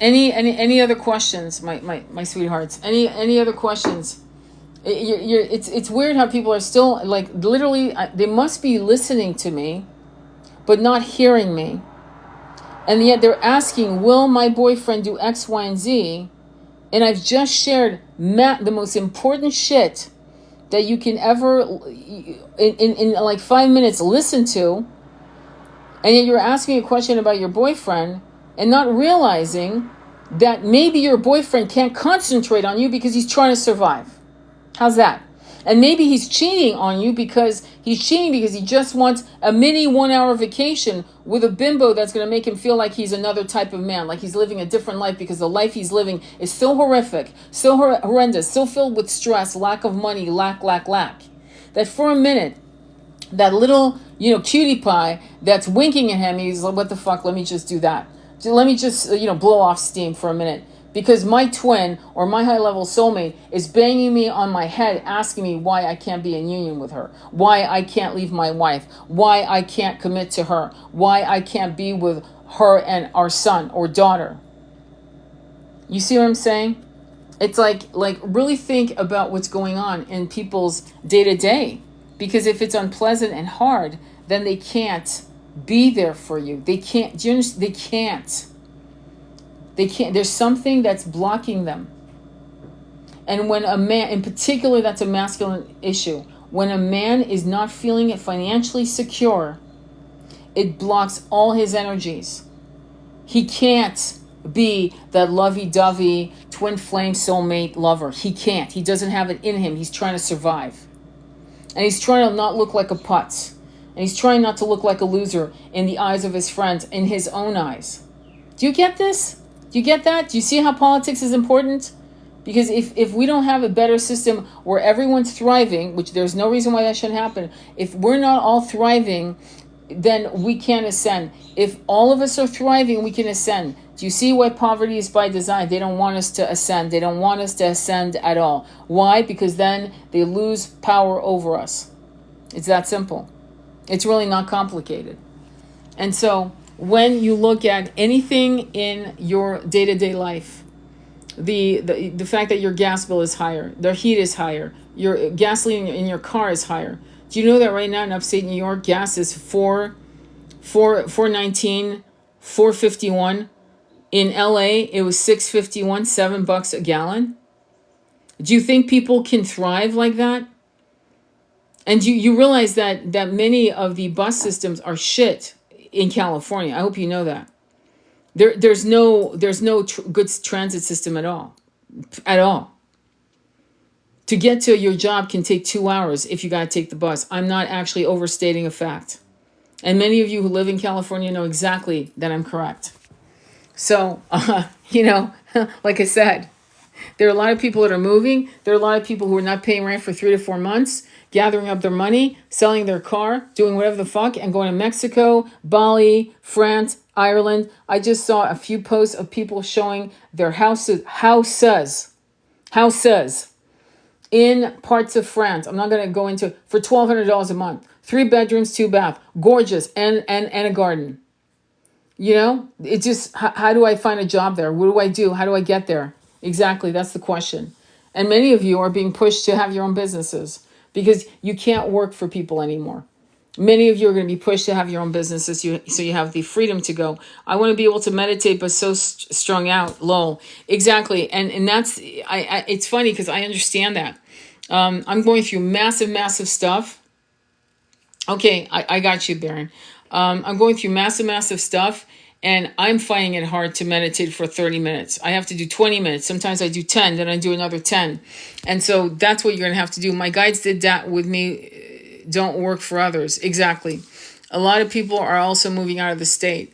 Any other questions, my sweethearts? Any other questions? It's weird how people are still like literally. They must be listening to me, but not hearing me, and yet they're asking, "Will my boyfriend do X, Y, and Z?" And I've just shared the most important shit that you can ever, in like 5 minutes, listen to, and yet you're asking a question about your boyfriend and not realizing that maybe your boyfriend can't concentrate on you because he's trying to survive. How's that? And maybe he's cheating on you because he just wants a mini 1 hour vacation with a bimbo that's going to make him feel like he's another type of man, like he's living a different life because the life he's living is so horrific, so horrendous, so filled with stress, lack of money, lack. That for a minute, that little, cutie pie that's winking at him, he's like, what the fuck, let me just do that. Let me just, blow off steam for a minute. Because my twin or my high-level soulmate is banging me on my head, asking me why I can't be in union with her, why I can't leave my wife, why I can't commit to her, why I can't be with her and our son or daughter. You see what I'm saying? It's like really think about what's going on in people's day-to-day. Because if it's unpleasant and hard, then they can't be there for you. They can't. Do you understand? They can't. They can't. There's something that's blocking them. And when a man, in particular, that's a masculine issue. When a man is not feeling it financially secure, it blocks all his energies. He can't be that lovey-dovey, twin flame soulmate lover. He can't. He doesn't have it in him. He's trying to survive. And he's trying to not look like a putz. And he's trying not to look like a loser in the eyes of his friends, in his own eyes. Do you get this? Do you get that? Do you see how politics is important? Because if we don't have a better system where everyone's thriving, which there's no reason why that shouldn't happen, if we're not all thriving, then we can't ascend. If all of us are thriving, we can ascend. Do you see why poverty is by design? They don't want us to ascend. They don't want us to ascend at all. Why? Because then they lose power over us. It's that simple. It's really not complicated. And so when you look at anything in your day-to-day life, the fact that your gas bill is higher, the heat is higher, your gasoline in your car is higher. Do you know that right now in upstate New York, gas is $4.19, $4.51. In LA, it was $6.51, $7 a gallon. Do you think people can thrive like that? And you realize that many of the bus systems are shit in California. I hope you know that. There's no good transit system at all. To get to your job can take 2 hours if you got to take the bus. I'm not actually overstating a fact. And many of you who live in California know exactly that I'm correct. So, like I said, there are a lot of people that are moving. There are a lot of people who are not paying rent for 3 to 4 months, gathering up their money, selling their car, doing whatever the fuck, and going to Mexico, Bali, France, Ireland. I just saw a few posts of people showing their houses in parts of France. I'm not going to go into, for $1,200 a month, 3 bedrooms, 2 bath, gorgeous, and a garden. It's just, how do I find a job there? What do I do? How do I get there? Exactly, that's the question. And many of you are being pushed to have your own businesses because you can't work for people anymore. Many of you are going to be pushed to have your own businesses so you have the freedom to go, I want to be able to meditate but so strung out, lol. Exactly, and that's, it's funny because I understand that. I'm going through massive stuff. Okay, I got you, Baron. I'm going through massive stuff, and I'm finding it hard to meditate for 30 minutes. I have to do 20 minutes. Sometimes I do 10, then I do another 10. And so that's what you're going to have to do. My guides did that with me. Don't work for others. Exactly. A lot of people are also moving out of the state.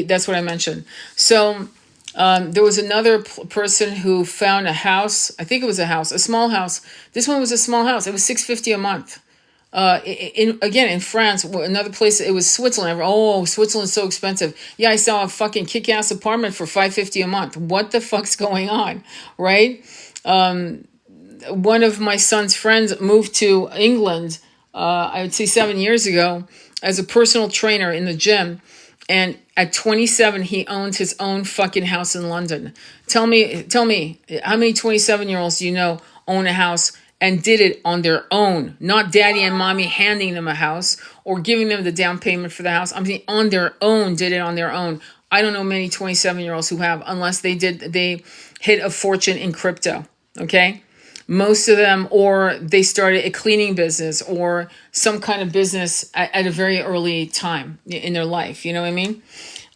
That's what I mentioned. So there was another person who found a house. I think it was a house, a small house. This one was a small house. It was $650 a month. In France, another place, it was Switzerland. Oh, Switzerland's so expensive. Yeah, I saw a fucking kick-ass apartment for $550 a month. What the fuck's going on, right? One of my son's friends moved to England, I would say 7 years ago, as a personal trainer in the gym. And at 27, he owns his own fucking house in London. Tell me, how many 27-year-olds do you know own a house and did it on their own? Not daddy and mommy handing them a house or giving them the down payment for the house. I mean, on their own, did it on their own. I don't know many 27-year-olds who have, unless they hit a fortune in crypto, okay? Most of them, or they started a cleaning business or some kind of business at a very early time in their life. You know what I mean?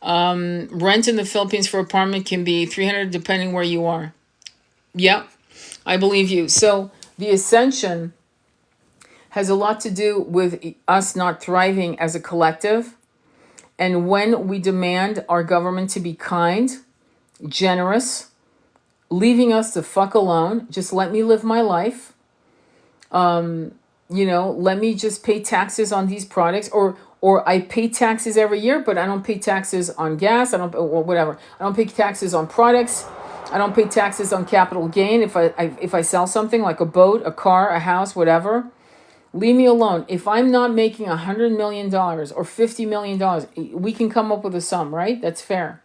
Rent in the Philippines for apartment can be $300 depending where you are. Yep, I believe you. So the Ascension has a lot to do with us not thriving as a collective. And when we demand our government to be kind, generous, leaving us the fuck alone, just let me live my life. Let me just pay taxes on these products, or I pay taxes every year, but I don't pay taxes on gas. Or whatever. I don't pay taxes on products. I don't pay taxes on capital gain if I sell something like a boat, a car, a house, whatever. Leave me alone. If I'm not making $100 million or $50 million, we can come up with a sum, right? That's fair.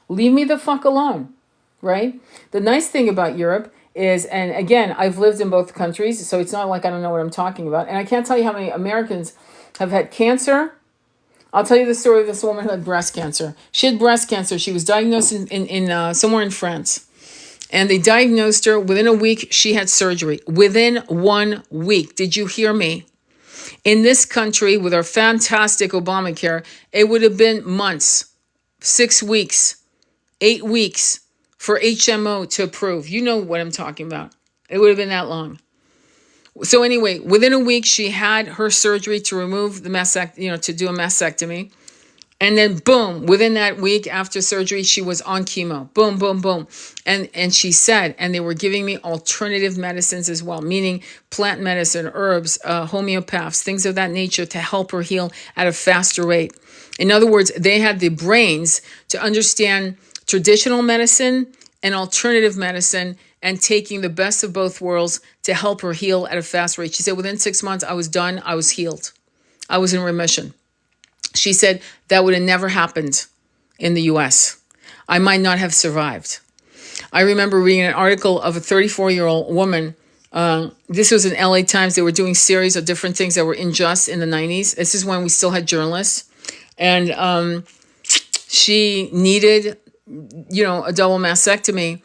Leave me the fuck alone. Right? The nice thing about Europe is, and again, I've lived in both countries, so it's not like I don't know what I'm talking about. And I can't tell you how many Americans have had cancer. I'll tell you the story of this woman who had breast cancer. She had breast cancer. She was diagnosed in somewhere in France. And they diagnosed her. Within a week, she had surgery. Within 1 week. Did you hear me? In this country, with our fantastic Obamacare, it would have been months, 6 weeks, 8 weeks for HMO to approve. You know what I'm talking about. It would have been that long. So anyway, within a week, she had her surgery to remove the to do a mastectomy. And then boom, within that week after surgery, she was on chemo. Boom, boom, boom. And she said, and they were giving me alternative medicines as well, meaning plant medicine, herbs, homeopaths, things of that nature to help her heal at a faster rate. In other words, they had the brains to understand traditional medicine and alternative medicine and taking the best of both worlds to help her heal at a fast rate. She said, within 6 months, I was done. I was healed. I was in remission. She said that would have never happened in the US. I might not have survived. I remember reading an article of a 34-year-old woman. This was in LA Times. They were doing series of different things that were unjust in the 90s. This is when we still had journalists. And she needed a double mastectomy,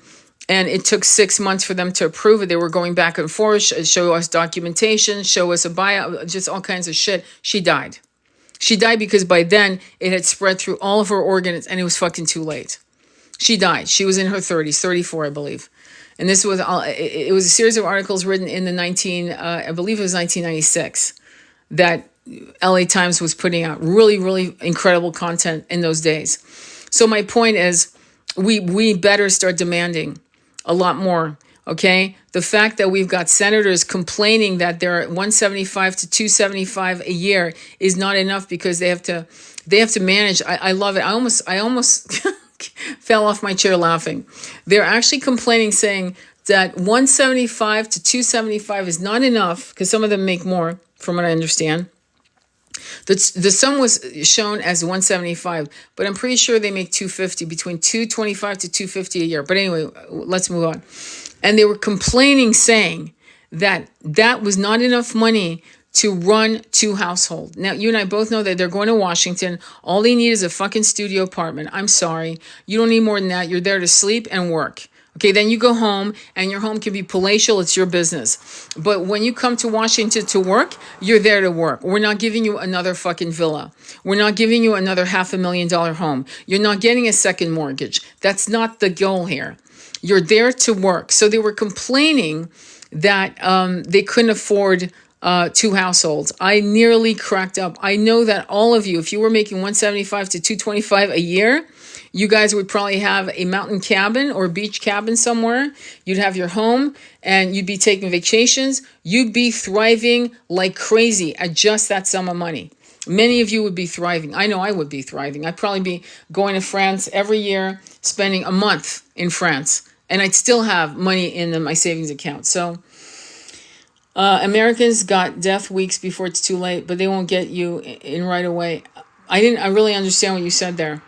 and it took 6 months for them to approve it. They were going back and forth, show us documentation, show us a bio, just all kinds of shit. She died. She died because by then it had spread through all of her organs and it was fucking too late. She died. She was in her 30s, 34, I believe. And this was, it was a series of articles written in the I believe it was 1996, that LA Times was putting out. Really, really incredible content in those days. So my point is, we better start demanding a lot more, okay? The fact that we've got senators complaining that they're at 175 to 275 a year is not enough because they have to manage. I love it. I almost fell off my chair laughing. They're actually complaining, saying that 175 to 275 is not enough because some of them make more, from what I understand. The sum was shown as 175, but I'm pretty sure they make 250, between 225 to 250 a year. But anyway, let's move on. And they were complaining, saying that was not enough money to run two households. Now, you and I both know that they're going to Washington. All they need is a fucking studio apartment. I'm sorry. You don't need more than that. You're there to sleep and work. Okay, then you go home, and your home can be palatial. It's your business. But when you come to Washington to work, you're there to work. We're not giving you another fucking villa. We're not giving you another $500,000 home. You're not getting a second mortgage. That's not the goal here. You're there to work. So they were complaining that they couldn't afford two households. I nearly cracked up. I know that all of you, if you were making 175 to 225 a year, You guys would probably have a mountain cabin or beach cabin somewhere. You'd have your home and you'd be taking vacations. You'd be thriving like crazy at just that sum of money. Many of you would be thriving. I know I would be thriving. I'd probably be going to France every year, spending a month in France, and I'd still have money in my savings account. So Americans got death weeks before it's too late, but they won't get you in right away. I really understand what you said there.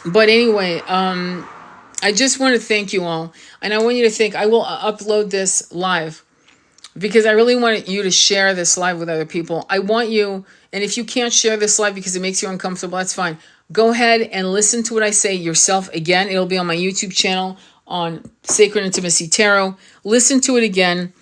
But anyway, I just want to thank you all. And I want you to think, I will upload this live because I really want you to share this live with other people. I want you, and if you can't share this live because it makes you uncomfortable, that's fine. Go ahead and listen to what I say yourself again. It'll be on my YouTube channel on Sacred Intimacy Tarot. Listen to it again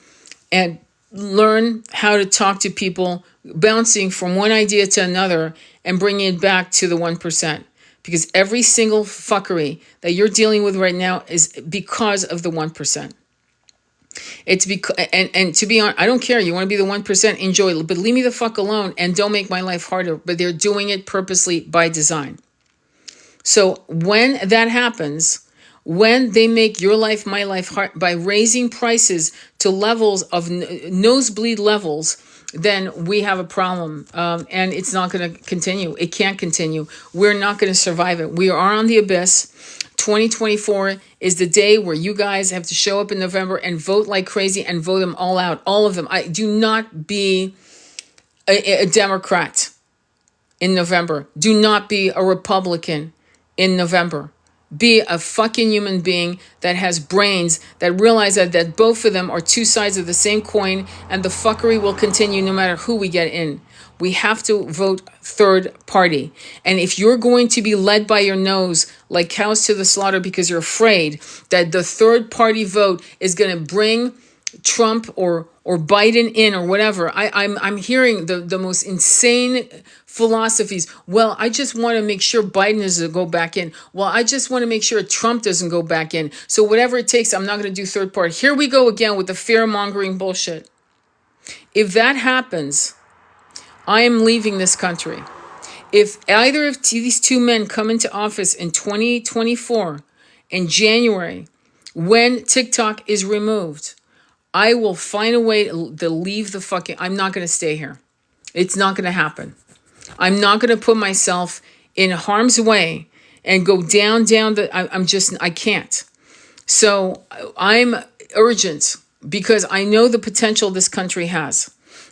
and learn how to talk to people, bouncing from one idea to another and bringing it back to the 1%. Because every single fuckery that you're dealing with right now is because of the 1%. It's because, and to be honest, I don't care. You want to be the 1%, enjoy it, but leave me the fuck alone and don't make my life harder. But they're doing it purposely by design. So when that happens, when they make your life, my life hard by raising prices to levels of nosebleed levels, then we have a problem, and it's not going to continue. It can't continue. We're not going to survive it. We are on the abyss. 2024 is the day where you guys have to show up in November and vote like crazy and vote them all out, all of them. Do not be a Democrat in November. Do not be a Republican in November. Be a fucking human being that has brains, that realize that both of them are two sides of the same coin, and the fuckery will continue no matter who we get in. We have to vote third party. And if you're going to be led by your nose like cows to the slaughter because you're afraid that the third party vote is going to bring Trump or Biden in or whatever, I'm hearing the most insane philosophies. Well, I just want to make sure Biden doesn't go back in. Well, I just want to make sure Trump doesn't go back in. So whatever it takes, I'm not going to do third party. Here we go again with the fear-mongering bullshit. If that happens, I am leaving this country. If either of these two men come into office in 2024, in January, when TikTok is removed, I will find a way to leave the fucking... I'm not going to stay here. It's not going to happen. I'm not going to put myself in harm's way and go down I can't. So I'm urgent because I know the potential this country has.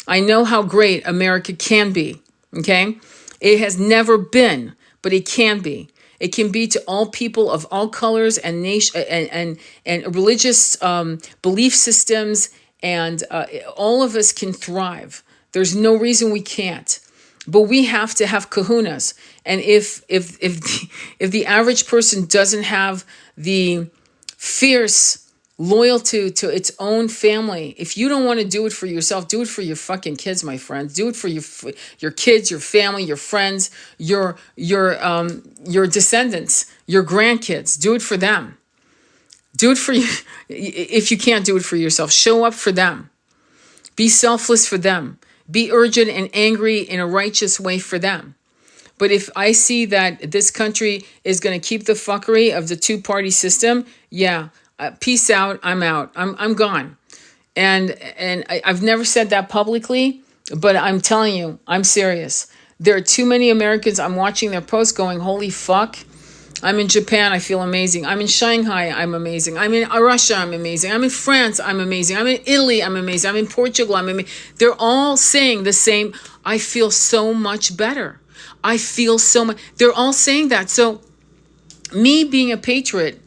I know how great America can be, okay? It has never been, but it can be. It can be to all people of all colors and nation and religious belief systems, and all of us can thrive. There's no reason we can't. But we have to have kahunas. And if the average person doesn't have the fierce loyalty to its own family, if you don't want to do it for yourself, do it for your fucking kids, my friends. Do it for your kids, your family, your friends, your descendants, your grandkids. Do it for them. Do it for you. If you can't do it for yourself, show up for them. Be selfless for them. Be urgent and angry in a righteous way for them. But if I see that this country is going to keep the fuckery of the two-party system, peace out. I'm out. I'm gone. And I've never said that publicly, but I'm telling you, I'm serious. There are too many Americans. I'm watching their posts going, holy fuck. I'm in Japan, I feel amazing. I'm in Shanghai, I'm amazing. I'm in Russia, I'm amazing. I'm in France, I'm amazing. I'm in Italy, I'm amazing. I'm in Portugal, I'm amazing. They're all saying the same, I feel so much better. I feel so much. They're all saying that. So me being a patriot,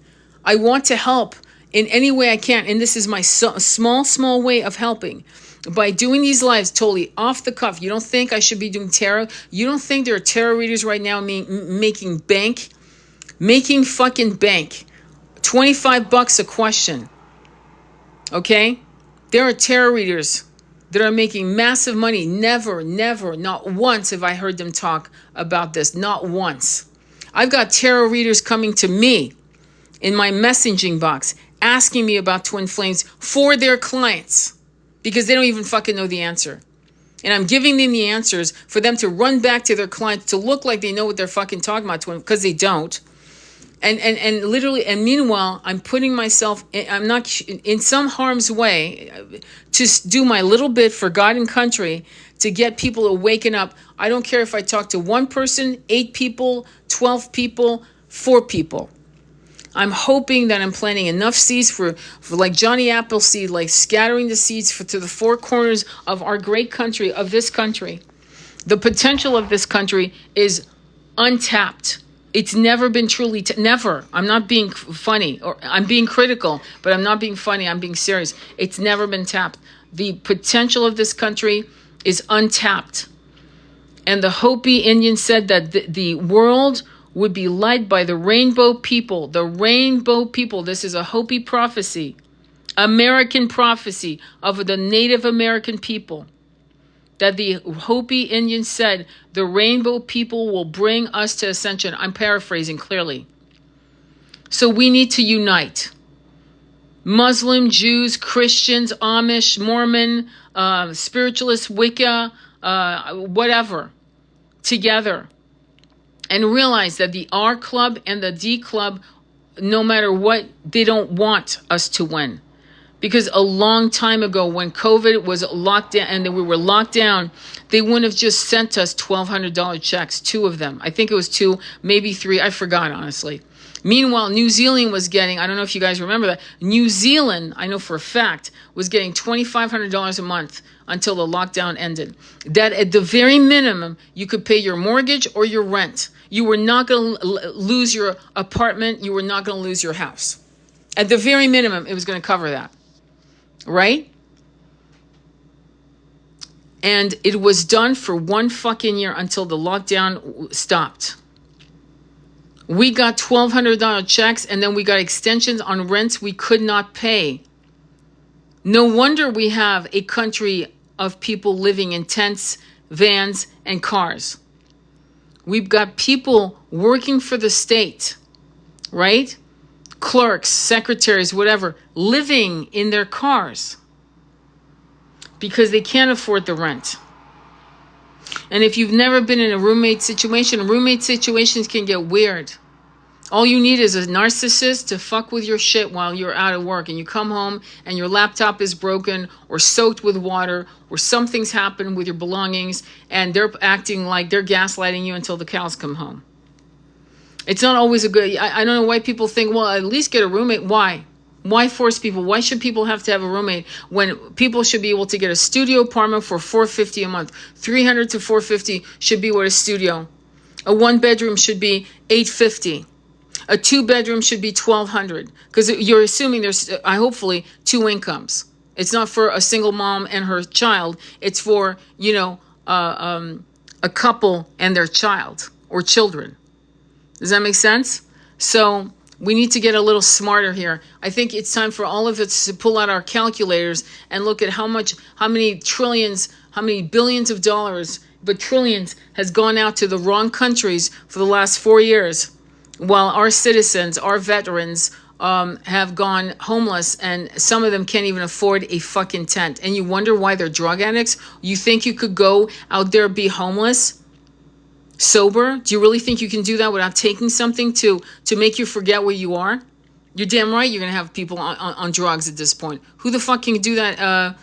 I want to help in any way I can. And this is my small way of helping. By doing these lives totally off the cuff. You don't think I should be doing tarot? You don't think there are tarot readers right now making bank? Making fucking bank. $25 a question. Okay? There are tarot readers that are making massive money. Never, not once have I heard them talk about this. Not once. I've got tarot readers coming to me in my messaging box asking me about twin flames for their clients because they don't even fucking know the answer. And I'm giving them the answers for them to run back to their clients to look like they know what they're fucking talking about, because they don't. And literally, and meanwhile, I'm putting myself, I'm not in some harm's way to do my little bit for God and country to get people to waken up. I don't care if I talk to one person, 8 people, 12 people, 4 people. I'm hoping that I'm planting enough seeds for like Johnny Appleseed, like scattering the seeds to the 4 corners of our great country, of this country. The potential of this country is untapped. It's never been truly, never. I'm not being funny, or I'm being critical, but I'm not being funny. I'm being serious. It's never been tapped. The potential of this country is untapped. And the Hopi Indians said that the world would be led by the rainbow people. The rainbow people. This is a Hopi prophecy, American prophecy of the Native American people. That the Hopi Indians said the rainbow people will bring us to ascension. I'm paraphrasing clearly. So we need to unite. Muslim, Jews, Christians, Amish, Mormon, spiritualists, Wicca, whatever, together. And realize that the R Club and the D Club, no matter what, they don't want us to win. Because a long time ago, when COVID was locked down and we were locked down, they wouldn't have just sent us $1,200 checks, 2 of them. I think it was 2, maybe 3. I forgot, honestly. Meanwhile, New Zealand was getting, I don't know if you guys remember that, New Zealand, I know for a fact, was getting $2,500 a month until the lockdown ended. That at the very minimum, you could pay your mortgage or your rent. You were not going to lose your apartment. You were not going to lose your house. At the very minimum, it was going to cover that. Right? And it was done for 1 fucking year until the lockdown stopped. We got $1,200 checks, and then we got extensions on rents we could not pay. No wonder we have a country of people living in tents, vans, and cars. We've got people working for the state, right? Clerks, secretaries, whatever, living in their cars because they can't afford the rent. And if you've never been in a roommate situations can get weird. All you need is a narcissist to fuck with your shit while you're out of work, and you come home and your laptop is broken or soaked with water or something's happened with your belongings, and they're acting like they're gaslighting you until the cows come home. It's not always a good, I don't know why people think, well, at least get a roommate. Why? Why force people? Why should people have to have a roommate when people should be able to get a studio apartment for $450 a month? $300 to $450 should be what a studio. A 1-bedroom should be $850. A 2-bedroom should be $1,200, because you're assuming there's hopefully 2 incomes. It's not for a single mom and her child. It's for, a couple and their child or children. Does that make sense? So we need to get a little smarter here. I think it's time for all of us to pull out our calculators and look at how many trillions, how many billions of dollars, but trillions has gone out to the wrong countries for the last 4 years, while our citizens, our veterans, have gone homeless, and some of them can't even afford a fucking tent. And you wonder why they're drug addicts? You think you could go out there, be homeless, sober? Do you really think you can do that without taking something to make you forget where you are? You're damn right you're going to have people on drugs at this point. Who the fuck can do that,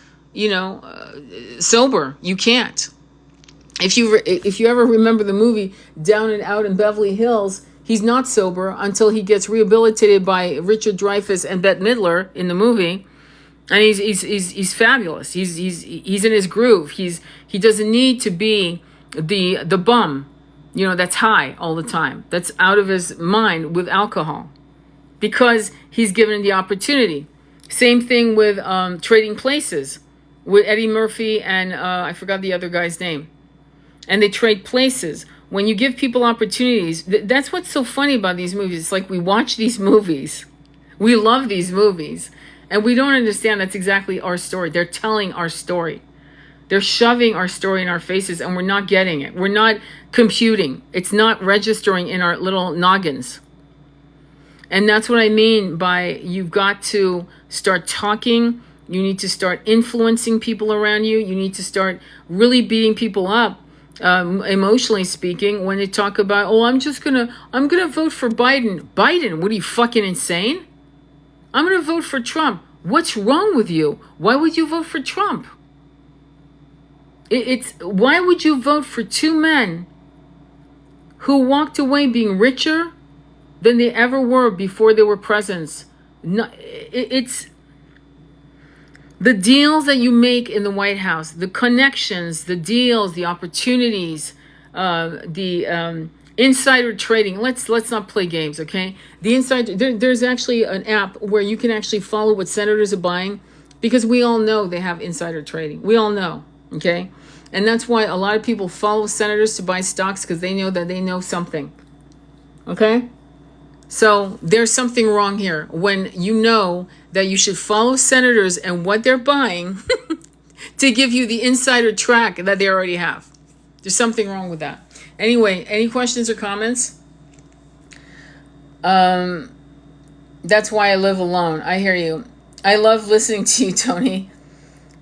sober? You can't. If you ever remember the movie Down and Out in Beverly Hills, he's not sober until he gets rehabilitated by Richard Dreyfuss and Bette Midler in the movie. And he's fabulous. He's in his groove. He doesn't need to be the bum, that's high all the time, that's out of his mind with alcohol, because he's given the opportunity. Same thing with Trading Places with Eddie Murphy and I forgot the other guy's name. And they trade places. When you give people opportunities, that's what's so funny about these movies. It's like we watch these movies. We love these movies. And we don't understand that's exactly our story. They're telling our story. They're shoving our story in our faces, and we're not getting it. We're not computing. It's not registering in our little noggins. And that's what I mean by you've got to start talking. You need to start influencing people around you. You need to start really beating people up emotionally speaking, when they talk about, oh, I'm gonna vote for Biden. Biden, what are you, fucking insane? I'm gonna vote for Trump. What's wrong with you? Why would you vote for Trump? It's why would you vote for two men who walked away being richer than they ever were before they were presidents? No, it's the deals that you make in the White House, the connections, the deals, the opportunities, the insider trading. Let's not play games, okay? The insider, there's actually an app where you can actually follow what senators are buying, because we all know they have insider trading. We all know, okay? And that's why a lot of people follow senators to buy stocks, because they know that they know something, okay? So there's something wrong here when you know that you should follow senators and what they're buying to give you the insider track that they already have. There's something wrong with that. Anyway, any questions or comments? That's why I live alone. I hear you. I love listening to you, Tony.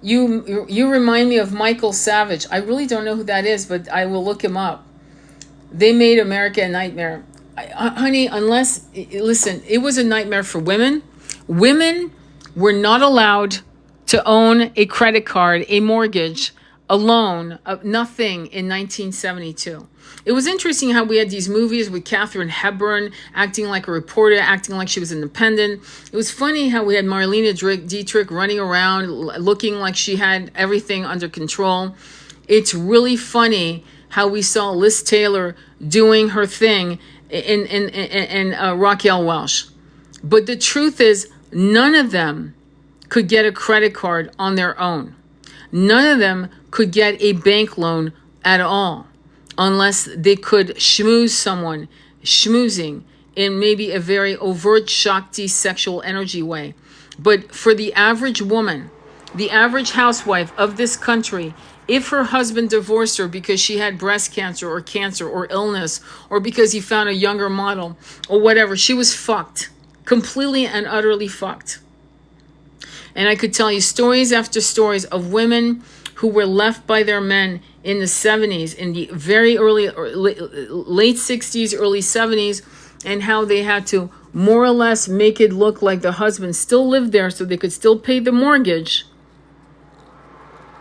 You remind me of Michael Savage. I really don't know who that is, but I will look him up. They made America a nightmare. Honey, listen, it was a nightmare for women. Women were not allowed to own a credit card, a mortgage, a loan, nothing in 1972. It was interesting how we had these movies with Katharine Hepburn acting like a reporter, acting like she was independent. It was funny how we had Marlene Dietrich running around looking like she had everything under control. It's really funny how we saw Liz Taylor doing her thing in Raquel Welch. But the truth is, none of them could get a credit card on their own. None of them could get a bank loan at all unless they could schmooze someone, schmoozing in maybe a very overt Shakti sexual energy way. But for the average woman, the average housewife of this country, if her husband divorced her because she had breast cancer or illness, or because he found a younger model or whatever, she was fucked. Completely and utterly fucked. And I could tell you stories after stories of women who were left by their men in the 70s, in the very early, or late 60s, early 70s, and how they had to more or less make it look like the husband still lived there so they could still pay the mortgage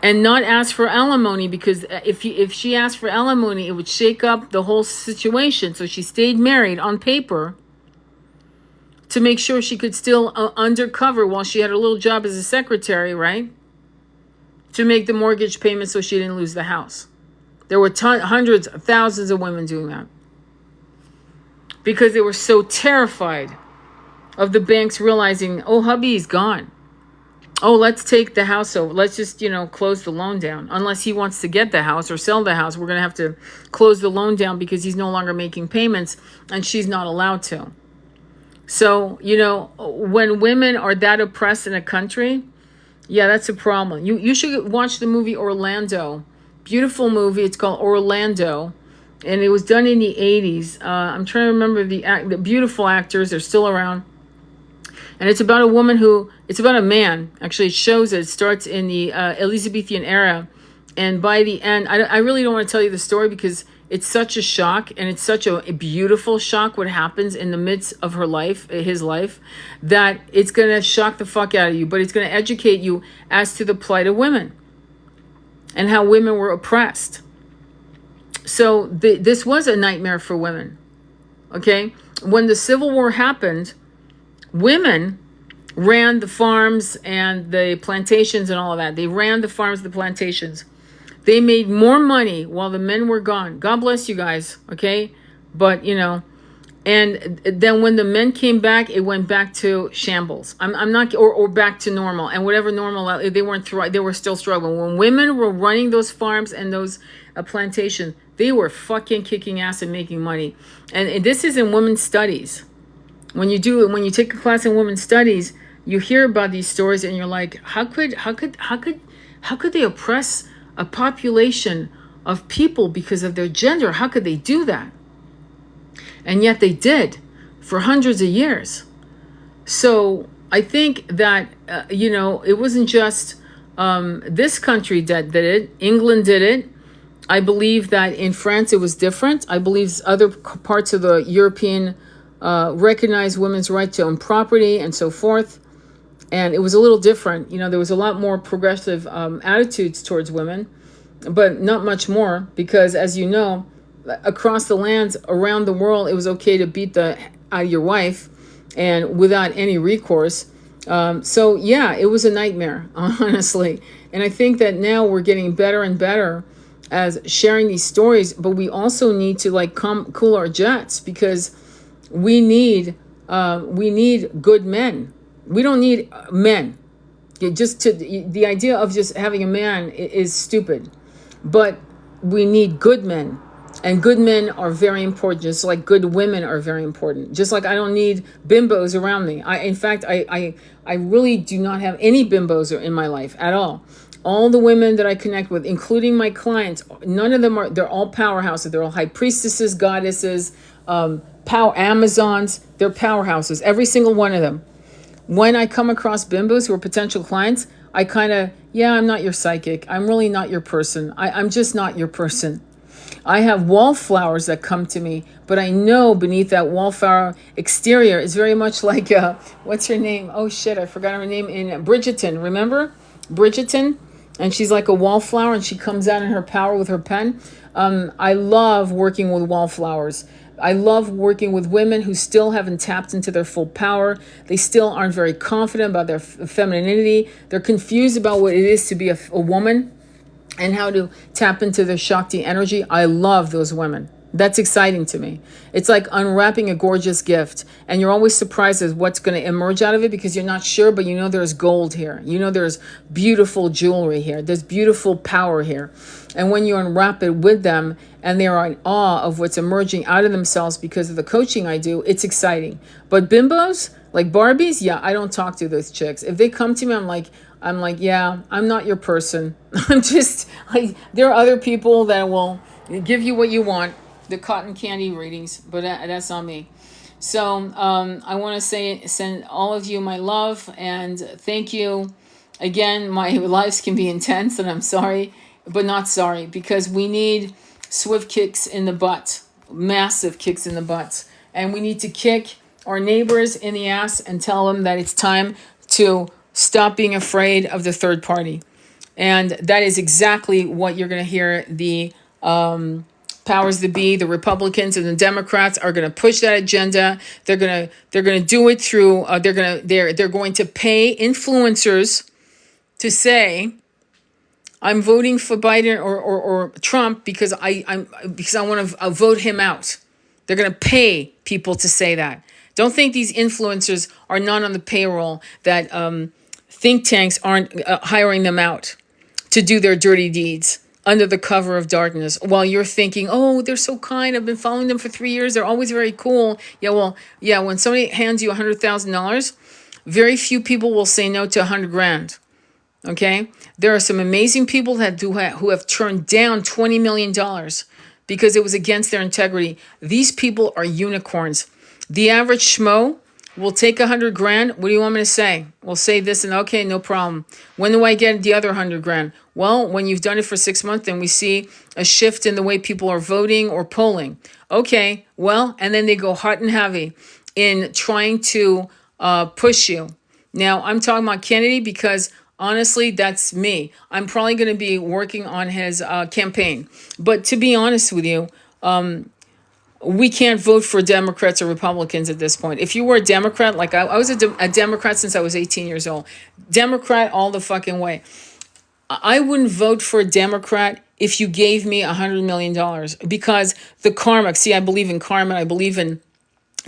and not ask for alimony, because if she asked for alimony, it would shake up the whole situation. So she stayed married on paper to make sure she could still undercover while she had a little job as a secretary, right? To make the mortgage payment so she didn't lose the house. There were hundreds of thousands of women doing that because they were so terrified of the banks realizing, oh, hubby's gone. Oh, let's take the house over. Let's just, close the loan down. Unless he wants to get the house or sell the house, we're going to have to close the loan down because he's no longer making payments and she's not allowed to. So, when women are that oppressed in a country, yeah, that's a problem. You should watch the movie Orlando. Beautiful movie. It's called Orlando. And it was done in the 80s. I'm trying to remember the beautiful actors. They're still around. And it's about it's about a man. Actually, it shows it starts in the Elizabethan era. And by the end, I really don't want to tell you the story because it's such a shock, and it's such a beautiful shock what happens in the midst of his life, that it's going to shock the fuck out of you, but it's going to educate you as to the plight of women and how women were oppressed. So this was a nightmare for women, okay? When the Civil War happened, women ran the farms and the plantations and all of that. They ran the farms, the plantations. They made more money while the men were gone. God bless you guys, okay? But, and then when the men came back, it went back to shambles. I'm not, or back to normal. And whatever normal, they were still struggling. When women were running those farms and those plantations, they were fucking kicking ass and making money. And this is in women's studies. When you take a class in women's studies, you hear about these stories and you're like, how could they oppress a population of people because of their gender? How could they do that? And yet they did for hundreds of years. So I think that, it wasn't just this country that did it. England did it. I believe that in France it was different. I believe other parts of the European recognized women's right to own property and so forth. And it was a little different. There was a lot more progressive attitudes towards women, but not much more, because as you know, across the lands around the world, it was okay to beat the out of your wife and without any recourse. So yeah, it was a nightmare, honestly. And I think that now we're getting better and better as sharing these stories, but we also need to cool our jets, because we need good men. We don't need men. The idea of just having a man is stupid, but we need good men, and good men are very important. Just like good women are very important. Just like I don't need bimbos around me. In fact, I really do not have any bimbos in my life at all. All the women that I connect with, including my clients, none of them they're all powerhouses. They're all high priestesses, goddesses, power Amazons. They're powerhouses, every single one of them. When I come across bimbos who are potential clients, I I'm not your psychic. I'm really not your person. I'm just not your person. I have wallflowers that come to me, but I know beneath that wallflower exterior is very much like, what's her name? Oh shit, I forgot her name, in Bridgerton. Remember Bridgerton? And she's like a wallflower, and she comes out in her power with her pen. I love working with wallflowers. I love working with women who still haven't tapped into their full power. They still aren't very confident about their femininity. They're confused about what it is to be a woman and how to tap into their Shakti energy. I love those women. That's exciting to me. It's like unwrapping a gorgeous gift, and you're always surprised at what's going to emerge out of it, because you're not sure, but you know there's gold here. You know there's beautiful jewelry here. There's beautiful power here. And when you unwrap it with them and they are in awe of what's emerging out of themselves because of the coaching I do, it's exciting. But bimbos, like Barbies, yeah, I don't talk to those chicks. If they come to me, I'm like, yeah, I'm not your person. I'm just like, there are other people that will give you what you want, the cotton candy readings, but that's not me. So I want to send all of you my love and thank you. Again, my lives can be intense, and I'm sorry, but not sorry, because we need swift kicks in the butt, massive kicks in the butt. And we need to kick our neighbors in the ass and tell them that it's time to stop being afraid of the third party. And that is exactly what you're going to hear the powers that be, the Republicans and the Democrats are going to push that agenda. They're going to do it through they're going to pay influencers to say, I'm voting for Biden or Trump because I want to vote him out. They're going to pay people to say that. Don't think these influencers are not on the payroll, that think tanks aren't hiring them out to do their dirty deeds under the cover of darkness, while you're thinking, oh, they're so kind. I've been following them for 3 years. They're always very cool. Yeah, when somebody hands you $100,000, very few people will say no to $100,000. Okay? There are some amazing people who have turned down $20 million because it was against their integrity. These people are unicorns. The average schmo will take $100,000. What do you want me to say? We'll say this and okay, no problem. When do I get the other $100,000? Well, when you've done it for 6 months, then we see a shift in the way people are voting or polling. Okay, well, and then they go hot and heavy in trying to push you. Now, I'm talking about Kennedy because honestly, that's me. I'm probably going to be working on his campaign. But to be honest with you, we can't vote for Democrats or Republicans at this point. If you were a Democrat, like I was a Democrat since I was 18 years old. Democrat all the fucking way. I wouldn't vote for a Democrat if you gave me $100 million, because the karma, see, I believe in karma. I believe in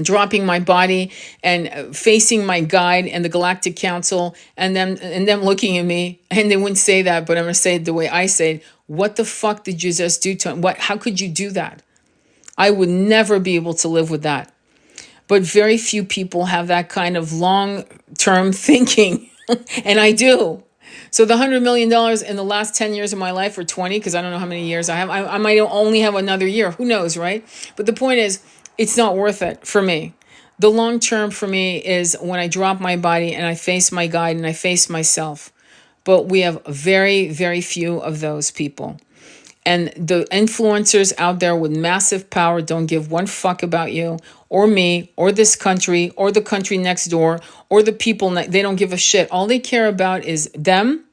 dropping my body and facing my guide and the Galactic Council and them looking at me, and they wouldn't say that, but I'm going to say it the way I say it. What the fuck did you just do to him? How could you do that? I would never be able to live with that. But very few people have that kind of long-term thinking, and I do. So the $100 million in the last 10 years of my life, or 20, because I don't know how many years I have. I might only have another year. Who knows, right? But the point is, it's not worth it for me. The long term for me is when I drop my body and I face my guide and I face myself. But we have very, very few of those people. And the influencers out there with massive power don't give one fuck about you or me or this country or the country next door or the people. They don't give a shit. All they care about is them,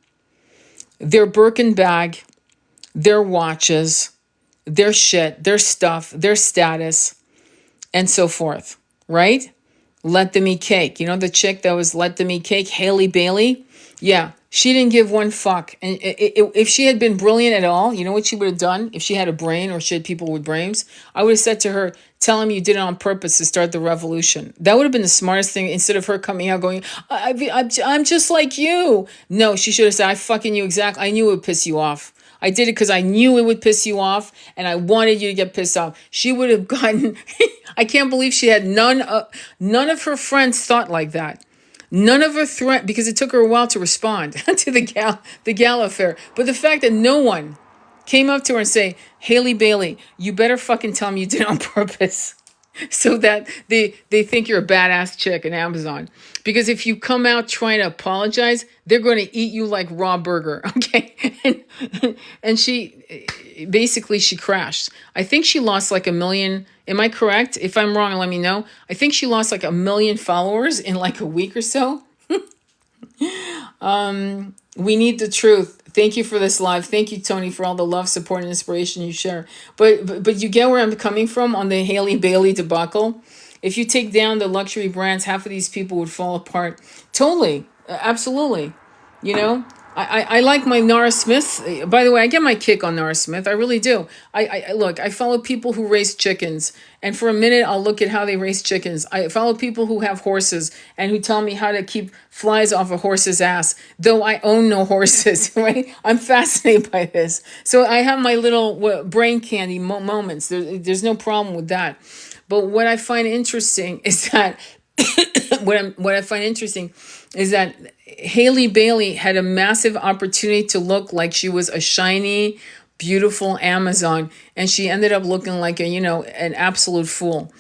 their Birkin bag, their watches, their shit, their stuff, their status, and so forth, right? Let them eat cake. You know the chick that was let them eat cake, Haley Bailey? Yeah, she didn't give one fuck. And if she had been brilliant at all, you know what she would have done? If she had a brain or she had people with brains, I would have said to her, tell him you did it on purpose to start the revolution. That would have been the smartest thing instead of her coming out going, I'm just like you. No, she should have said, I fucking knew exactly. I knew it would piss you off. I did it because I knew it would piss you off and I wanted you to get pissed off. She would have gotten, I can't believe she had none of her friends thought like that. None of her threat, because it took her a while to respond to the gal affair. But the fact that no one came up to her and say, Haley Bailey, you better fucking tell me you did it on purpose. So that they think you're a badass chick in Amazon. Because if you come out trying to apologize, they're going to eat you like raw burger. Okay. And she basically crashed. I think she lost like 1 million. Am I correct? If I'm wrong, let me know. I think she lost like 1 million followers in like a week or so. We need the truth. Thank you for this live. Thank you, Tony, for all the love, support, and inspiration you share. But you get where I'm coming from on the Haley Bailey debacle. If you take down the luxury brands, half of these people would fall apart. Totally. Absolutely. You know, I like my Nara Smith. By the way, I get my kick on Nara Smith. I really do. I follow people who raise chickens. And for a minute, I'll look at how they raise chickens. I follow people who have horses and who tell me how to keep flies off a horse's ass, though I own no horses, right? I'm fascinated by this. So I have my little brain candy moments. There's no problem with that. But what I find interesting is that what I find interesting is that Haley Bailey had a massive opportunity to look like she was a shiny, beautiful Amazon, and she ended up looking like an absolute fool.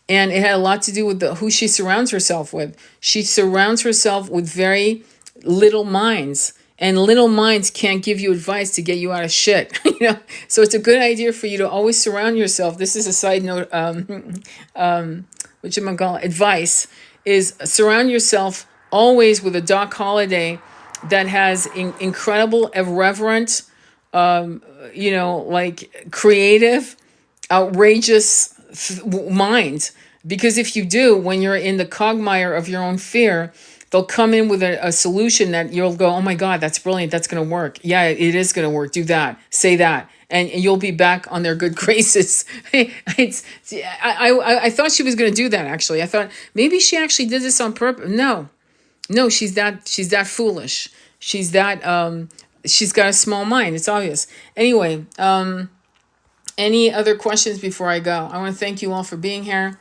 And it had a lot to do with who she surrounds herself with. She surrounds herself with very little minds. And little minds can't give you advice to get you out of shit, So it's a good idea for you to always surround yourself. This is a side note. Advice is surround yourself always with a Doc Holliday that has incredible, irreverent, like creative, outrageous mind. Because if you do, when you're in the quagmire of your own fear, they'll come in with a solution that you'll go, oh my God, that's brilliant. That's going to work. Yeah, it is going to work. Do that. Say that. And you'll be back on their good graces. I thought she was going to do that, actually. I thought maybe she actually did this on purpose. No, she's that foolish. She's got a small mind. It's obvious. Anyway, any other questions before I go? I want to thank you all for being here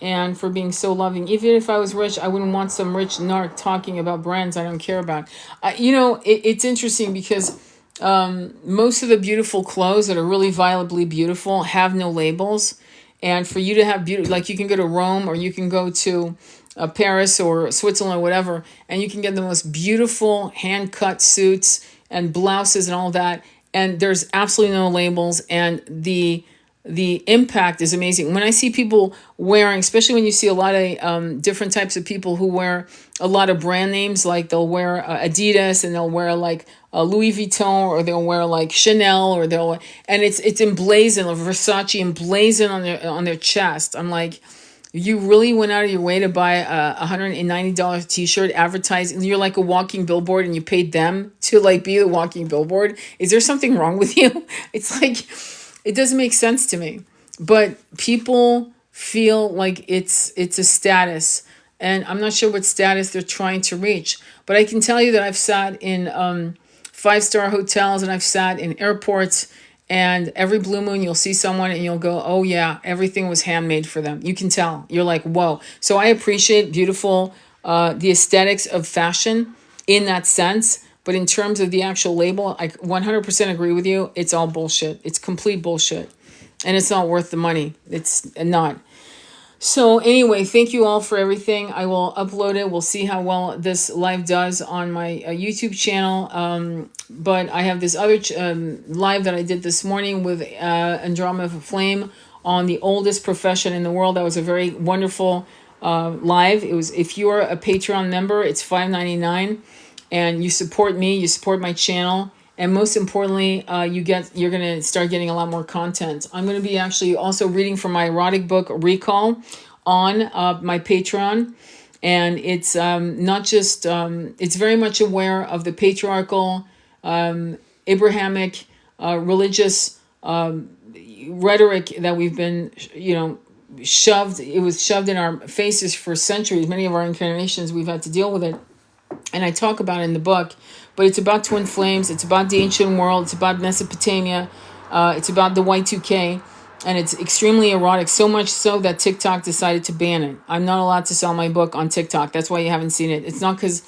and for being so loving. Even if I was rich, I wouldn't want some rich narc talking about brands I don't care about. It's interesting because most of the beautiful clothes that are really violently beautiful have no labels. And for you to have beauty, like you can go to Rome or you can go to Paris or Switzerland or whatever, and you can get the most beautiful hand-cut suits and blouses and all that. And there's absolutely no labels. And the impact is amazing. When I see people wearing, especially when you see a lot of different types of people who wear a lot of brand names, like they'll wear Adidas and they'll wear like Louis Vuitton, or they'll wear like Chanel, or and it's emblazoned, Versace emblazoned on their chest. I'm like, you really went out of your way to buy a $190 t-shirt advertised, and you're like a walking billboard, and you paid them to like be the walking billboard. Is there something wrong with you? It's like, it doesn't make sense to me. But people feel like it's a status, and I'm not sure what status they're trying to reach. But I can tell you that I've sat in 5-star hotels, and I've sat in airports, and every blue moon you'll see someone and you'll go, oh yeah, everything was handmade for them. You can tell. You're like, whoa. So I appreciate beautiful, the aesthetics of fashion in that sense. But in terms of the actual label, I 100% agree with you. It's all bullshit. It's complete bullshit. And it's not worth the money. It's not. So anyway, thank you all for everything. I will upload it. We'll see how well this live does on my YouTube channel. But I have this other live that I did this morning with Andromeda Flame on the oldest profession in the world. That was a very wonderful live. It was, if you're a Patreon member, it's $5.99, and you support me, you support my channel. And most importantly, you're gonna start getting a lot more content. I'm gonna be actually also reading from my erotic book Recall on my Patreon, and it's not just it's very much aware of the patriarchal, Abrahamic, religious rhetoric that we've been, shoved. It was shoved in our faces for centuries. Many of our incarnations, we've had to deal with it. And I talk about it in the book, but it's about twin flames. It's about the ancient world. It's about Mesopotamia. It's about the Y2K, and it's extremely erotic. So much so that TikTok decided to ban it. I'm not allowed to sell my book on TikTok. That's why you haven't seen it. It's not because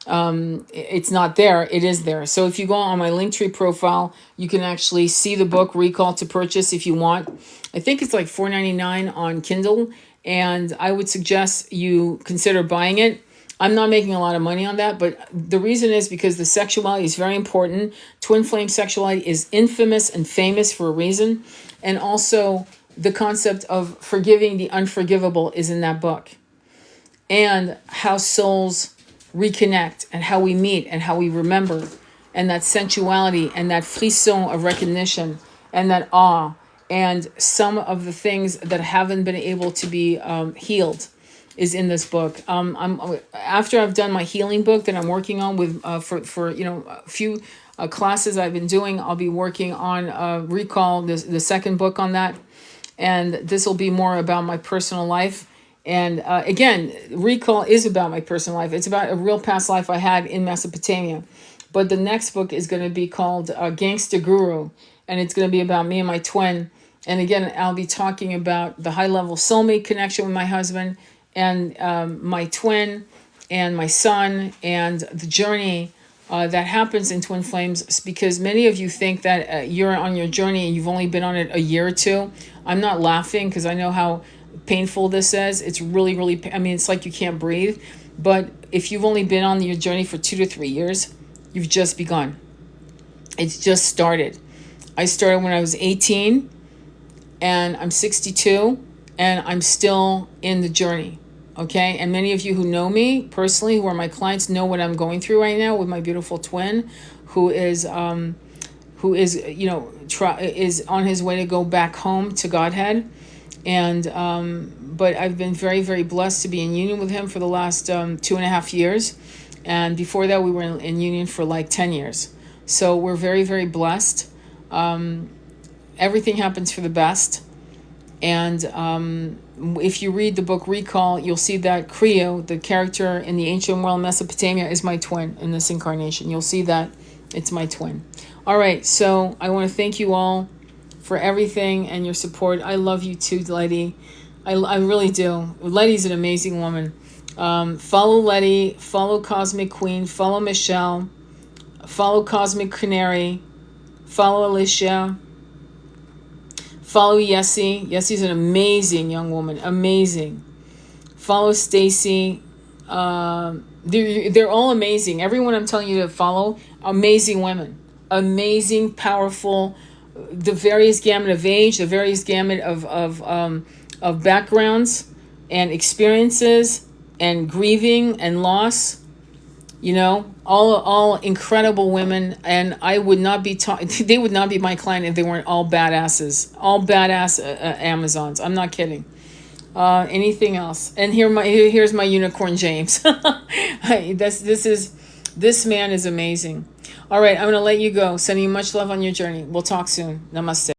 it's not there. It is there. So if you go on my Linktree profile, you can actually see the book Recall to purchase if you want. I think it's like $4.99 on Kindle, and I would suggest you consider buying it. I'm not making a lot of money on that, but the reason is because the sexuality is very important. Twin flame sexuality is infamous and famous for a reason. And also the concept of forgiving the unforgivable is in that book. And how souls reconnect and how we meet and how we remember, and that sensuality and that frisson of recognition and that awe and some of the things that haven't been able to be healed is in this book. I'm after I've done my healing book that I'm working on with for a few classes I've been doing, I'll be working on Recall, the second book on that, and this will be more about my personal life. And again, Recall is about my personal life. It's about a real past life I had in Mesopotamia. But the next book is going to be called Gangsta Guru, and it's going to be about me and my twin. And again, I'll be talking about the high-level soulmate connection with my husband and my twin and my son, and the journey that happens in twin flames, because many of you think that you're on your journey and you've only been on it a year or two. I'm not laughing because I know how painful this is. It's really, really, it's like you can't breathe. But if you've only been on your journey for 2 to 3 years, you've just begun. It's just started. I started when I was 18, and I'm 62, and I'm still in the journey. Okay, and many of you who know me personally, who are my clients, know what I'm going through right now with my beautiful twin, who is on his way to go back home to Godhead, and but I've been very, very blessed to be in union with him for the last 2.5 years, and before that we were in union for like 10 years. So we're very, very blessed. Everything happens for the best. And if you read the book Recall, you'll see that Creo, the character in the ancient world Mesopotamia, is my twin in this incarnation. You'll see that it's my twin. All right, so I want to thank you all for everything and your support. I love you too, Letty. I really do. Letty's an amazing woman. Follow Letty, follow Cosmic Queen, follow Michelle, follow Cosmic Canary, follow Alicia, follow Yessie. Yessie's an amazing young woman. Amazing. Follow Stacy. They're all amazing. Everyone I'm telling you to follow, amazing women. Amazing, powerful, the various gamut of age, the various gamut of backgrounds and experiences and grieving and loss. All incredible women, and I would not be they would not be my client if they weren't all badasses, all badass Amazons. I'm not kidding. Anything else? And here's my unicorn James. This man is amazing. All right, I'm gonna let you go. Sending you much love on your journey. We'll talk soon. Namaste.